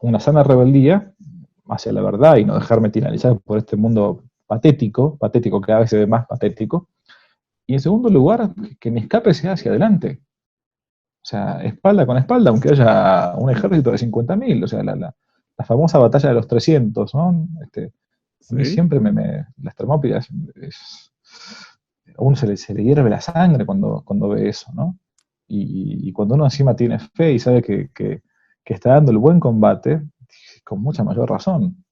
una sana rebeldía hacia la verdad y no dejarme tiranizar por este mundo patético cada vez se ve más patético. Y en segundo lugar, que mi escape sea hacia adelante. O sea, espalda con espalda, aunque haya un ejército de 50.000, o sea, la famosa batalla de los 300, ¿no? A mí siempre las Termópilas, a uno se le hierve la sangre cuando ve eso, ¿no? Y cuando uno encima tiene fe y sabe que está dando el buen combate, con mucha mayor razón.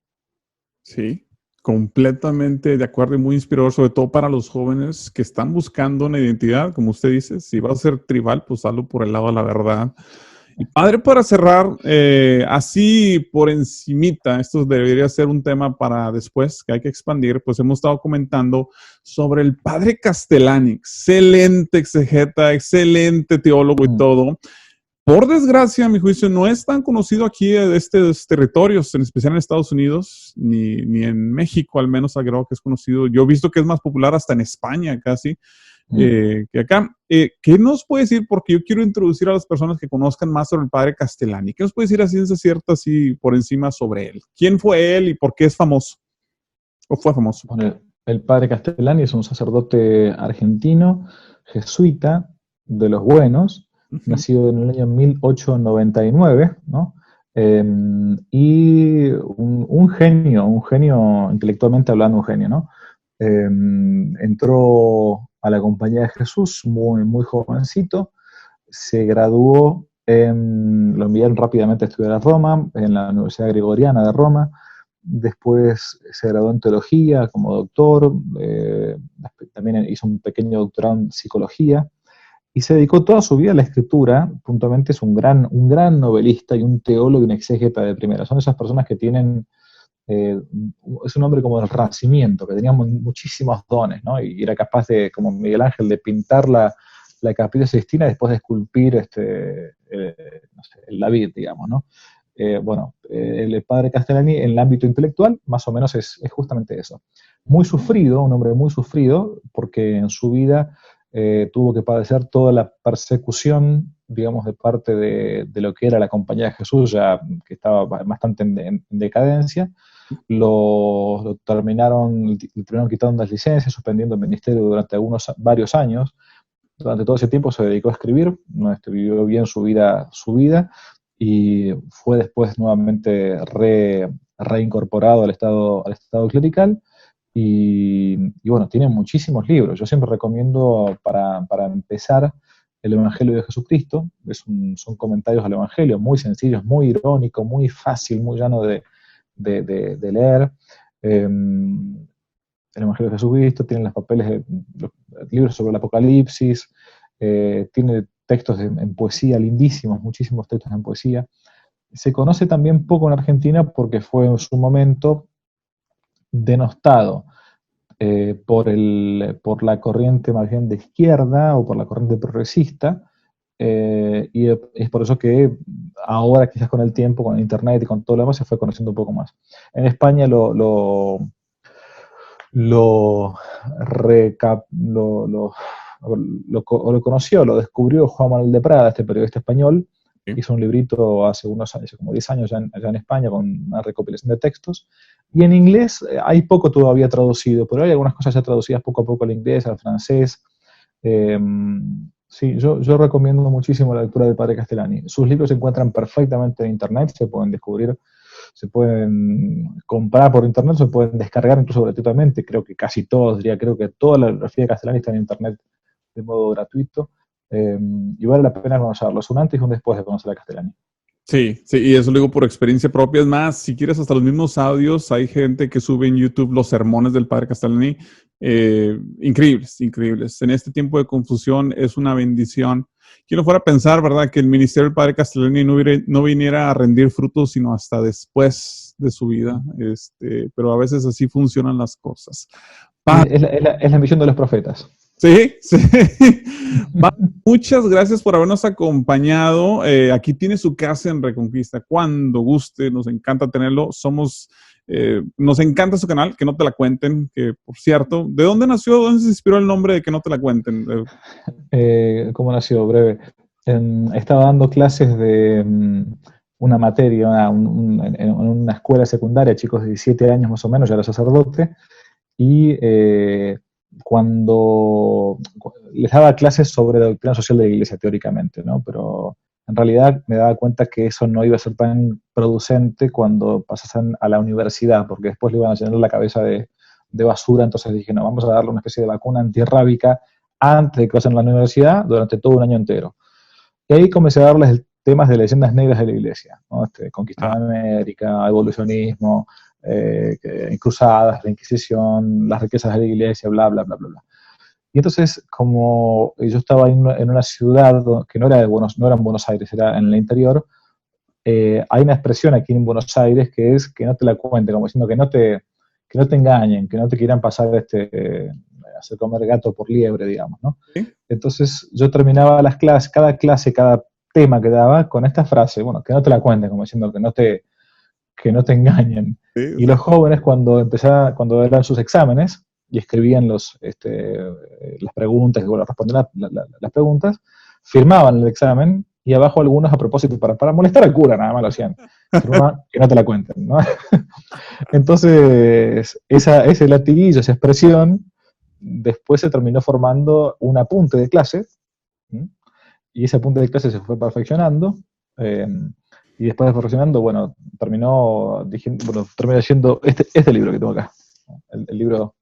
Sí, completamente de acuerdo y muy inspirador, sobre todo para los jóvenes que están buscando una identidad, como usted dice, si va a ser tribal, pues hazlo por el lado de la verdad. Y padre, para cerrar, así por encimita, esto debería ser un tema para después, que hay que expandir, pues hemos estado comentando sobre el padre Castellani, excelente exegeta, excelente teólogo y todo. Por desgracia, a mi juicio, no es tan conocido aquí de estos territorios, en especial en Estados Unidos, ni en México, al menos creo que es conocido. Yo he visto que es más popular hasta en España casi que acá. ¿Qué nos puede decir? Porque yo quiero introducir a las personas que conozcan más sobre el padre Castellani. ¿Qué nos puede decir a ciencia cierta, así por encima sobre él? ¿Quién fue él y por qué es famoso? ¿O fue famoso? Bueno, el padre Castellani es un sacerdote argentino, jesuita, de los buenos, nacido en el año 1899, ¿no? Y un genio, intelectualmente hablando, un genio, ¿no? Entró a la Compañía de Jesús muy, muy jovencito, se graduó, lo enviaron rápidamente a estudiar a Roma, en la Universidad Gregoriana de Roma. Después se graduó en teología como doctor, también hizo un pequeño doctorado en psicología, y se dedicó toda su vida a la escritura. Puntualmente es un gran novelista y un teólogo y un exégeta de primera. Son esas personas que tienen, es un hombre como del Renacimiento, que tenía muchísimos dones, ¿no? Y era capaz de, como Miguel Ángel, de pintar la Capilla Sixtina y después de esculpir no sé, el David, digamos, ¿no? El padre Castellani en el ámbito intelectual más o menos es justamente eso. Muy sufrido, un hombre muy sufrido, porque en su vida tuvo que padecer toda la persecución, digamos, de parte de lo que era la Compañía de Jesús, ya que estaba bastante en decadencia. Lo terminaron quitando las licencias, suspendiendo el ministerio durante varios años. Durante todo ese tiempo se dedicó a escribir, ¿no? Vivió bien su vida, y fue después nuevamente reincorporado al estado clerical, y bueno, tiene muchísimos libros. Yo siempre recomiendo para empezar el Evangelio de Jesucristo. Son comentarios al Evangelio muy sencillos, muy irónicos, muy fácil, muy llano de leer. El Evangelio de Jesucristo tiene los papeles, los libros sobre el Apocalipsis, tiene textos en poesía lindísimos, muchísimos textos en poesía. Se conoce también poco en Argentina porque fue en su momento denostado por la corriente más bien de izquierda o por la corriente progresista, y es por eso que ahora quizás con el tiempo, con internet y con todo lo demás, se fue conociendo un poco más. En España lo conoció, lo descubrió Juan Manuel de Prada, este periodista español. Sí. Hizo un librito hace unos años, como 10 años allá en España, con una recopilación de textos. Y en inglés hay poco todavía traducido, pero hay algunas cosas ya traducidas poco a poco al inglés, al francés. Sí, yo recomiendo muchísimo la lectura del padre Castellani. Sus libros se encuentran perfectamente en internet, se pueden descubrir, se pueden comprar por internet, se pueden descargar incluso gratuitamente. Creo que casi todos, creo que toda la bibliografía de Castellani está en internet de modo gratuito, y vale la pena conocerlo. Es un antes y un después de conocer a Castellani. Sí, sí, y eso lo digo por experiencia propia. Es más, si quieres hasta los mismos audios, hay gente que sube en YouTube los sermones del padre Castellani. Increíbles, increíbles. En este tiempo de confusión es una bendición. Quien no fuera a pensar, ¿verdad?, que el ministerio del padre Castellani no viniera a rendir frutos sino hasta después de su vida. Pero a veces así funcionan las cosas. Es la misión de los profetas. Sí, sí. Muchas gracias por habernos acompañado. Aquí tiene su casa en Reconquista. Cuando guste, nos encanta tenerlo. Nos encanta su canal, Que No Te La Cuenten, que por cierto, ¿de dónde nació? ¿Dónde se inspiró el nombre de Que No Te La Cuenten? ¿Cómo nació? Breve. Estaba dando clases de una materia en una escuela secundaria, chicos de 17 años más o menos, ya era sacerdote, y cuando les daba clases sobre la doctrina social de la Iglesia teóricamente, ¿no? Pero en realidad me daba cuenta que eso no iba a ser tan producente cuando pasasen a la universidad, porque después le iban a llenar la cabeza de basura. Entonces dije, no, vamos a darle una especie de vacuna antirrábica antes de que pasen a la universidad durante todo un año entero. Y ahí comencé a darles temas de leyendas negras de la Iglesia, ¿no? Conquista de América, evolucionismo, cruzadas, la Inquisición, las riquezas de la Iglesia, bla, bla, bla, bla, bla. Y entonces, como yo estaba en una ciudad que no era no era en Buenos Aires, era en el interior, hay una expresión aquí en Buenos Aires que es que no te la cuenten, como diciendo que no te engañen, que no te quieran pasar hacer comer gato por liebre, digamos, ¿no? ¿Sí? Entonces yo terminaba las clases, cada tema que daba con esta frase, bueno, que no te la cuenten, como diciendo que no te engañen. Sí, Y los jóvenes cuando eran sus exámenes y escribían las preguntas, y bueno, respondían las preguntas, firmaban el examen y abajo algunos a propósito, para molestar al cura, nada más lo hacían. Firmaban que no te la cuenten, ¿no? Entonces, ese latiguillo, esa expresión, después se terminó formando un apunte de clase, ¿sí? Y ese apunte de clase se fue perfeccionando, eh, y después de perfeccionando, bueno, terminó siendo este libro que tengo acá. El libro,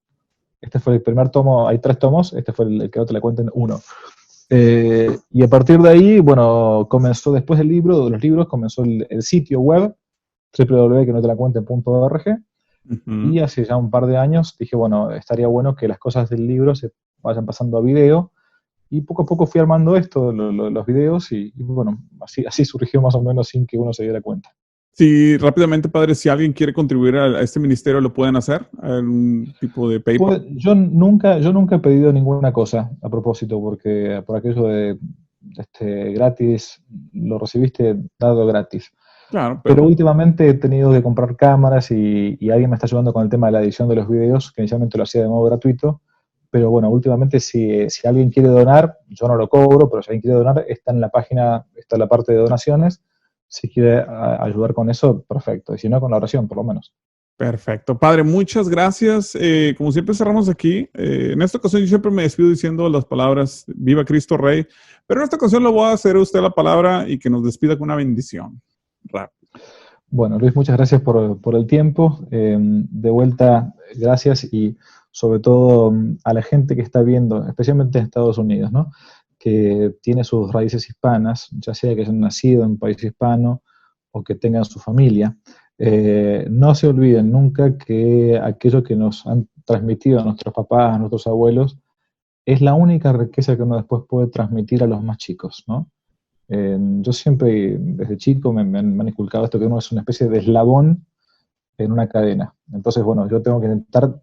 este fue el primer tomo, hay 3 tomos, este fue el que no te la cuenten, 1. Y a partir de ahí, bueno, comenzó después del libro, de los libros, comenzó el sitio web, www.quenotelacuenten.org, y hace ya un par de años dije, bueno, estaría bueno que las cosas del libro se vayan pasando a video, y poco a poco fui armando esto, los videos, y bueno, así surgió más o menos sin que uno se diera cuenta. Sí, rápidamente, padre, si alguien quiere contribuir a este ministerio, ¿lo pueden hacer? ¿Algún tipo de PayPal? Pues, yo nunca he pedido ninguna cosa a propósito, porque por aquello de gratis, lo recibiste dado gratis. Claro, Pero pero últimamente he tenido que comprar cámaras y alguien me está ayudando con el tema de la edición de los videos, que inicialmente lo hacía de modo gratuito. Pero bueno, últimamente si alguien quiere donar, yo no lo cobro, pero si alguien quiere donar, está en la página, está la parte de donaciones. Si quiere ayudar con eso, perfecto. Y si no, con la oración, por lo menos. perfecto. Padre, muchas gracias. Como siempre cerramos aquí. En esta ocasión yo siempre me despido diciendo las palabras Viva Cristo Rey, pero en esta ocasión lo voy a hacer usted la palabra y que nos despida con una bendición. Rápido. Bueno, Luis, muchas gracias por el tiempo. De vuelta, gracias, y sobre todo a la gente que está viendo, especialmente en Estados Unidos, ¿no? Que tiene sus raíces hispanas, ya sea que hayan nacido en un país hispano o que tengan su familia. No se olviden nunca que aquello que nos han transmitido a nuestros papás, a nuestros abuelos, es la única riqueza que uno después puede transmitir a los más chicos, ¿no? Yo siempre, desde chico, me han inculcado esto, que uno es una especie de eslabón en una cadena. Entonces, bueno, yo tengo que intentar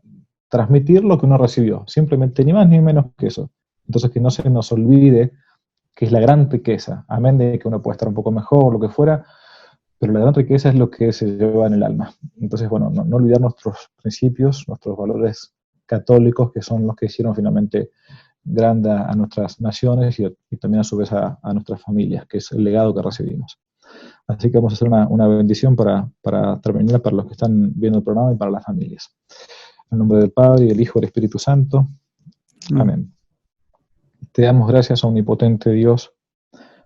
transmitir lo que uno recibió, simplemente ni más ni menos que eso. Entonces, que no se nos olvide que es la gran riqueza, amén de que uno puede estar un poco mejor, lo que fuera, pero la gran riqueza es lo que se lleva en el alma. Entonces, bueno, no olvidar nuestros principios, nuestros valores católicos, que son los que hicieron finalmente grande a nuestras naciones y también a su vez a nuestras familias, que es el legado que recibimos. Así que vamos a hacer una bendición para terminar, para los que están viendo el programa y para las familias. En el nombre del Padre, y del Hijo y del Espíritu Santo. Amén. Te damos gracias, omnipotente Dios,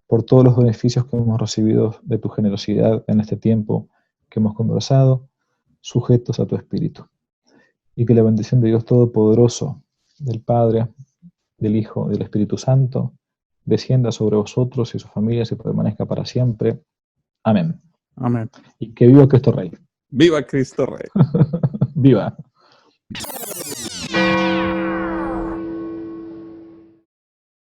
por todos los beneficios que hemos recibido de tu generosidad en este tiempo que hemos conversado, sujetos a tu Espíritu. Y que la bendición de Dios Todopoderoso, del Padre, del Hijo y del Espíritu Santo, descienda sobre vosotros y sus familias y permanezca para siempre. Amén. Amén. Y que viva Cristo Rey. Viva Cristo Rey. Viva.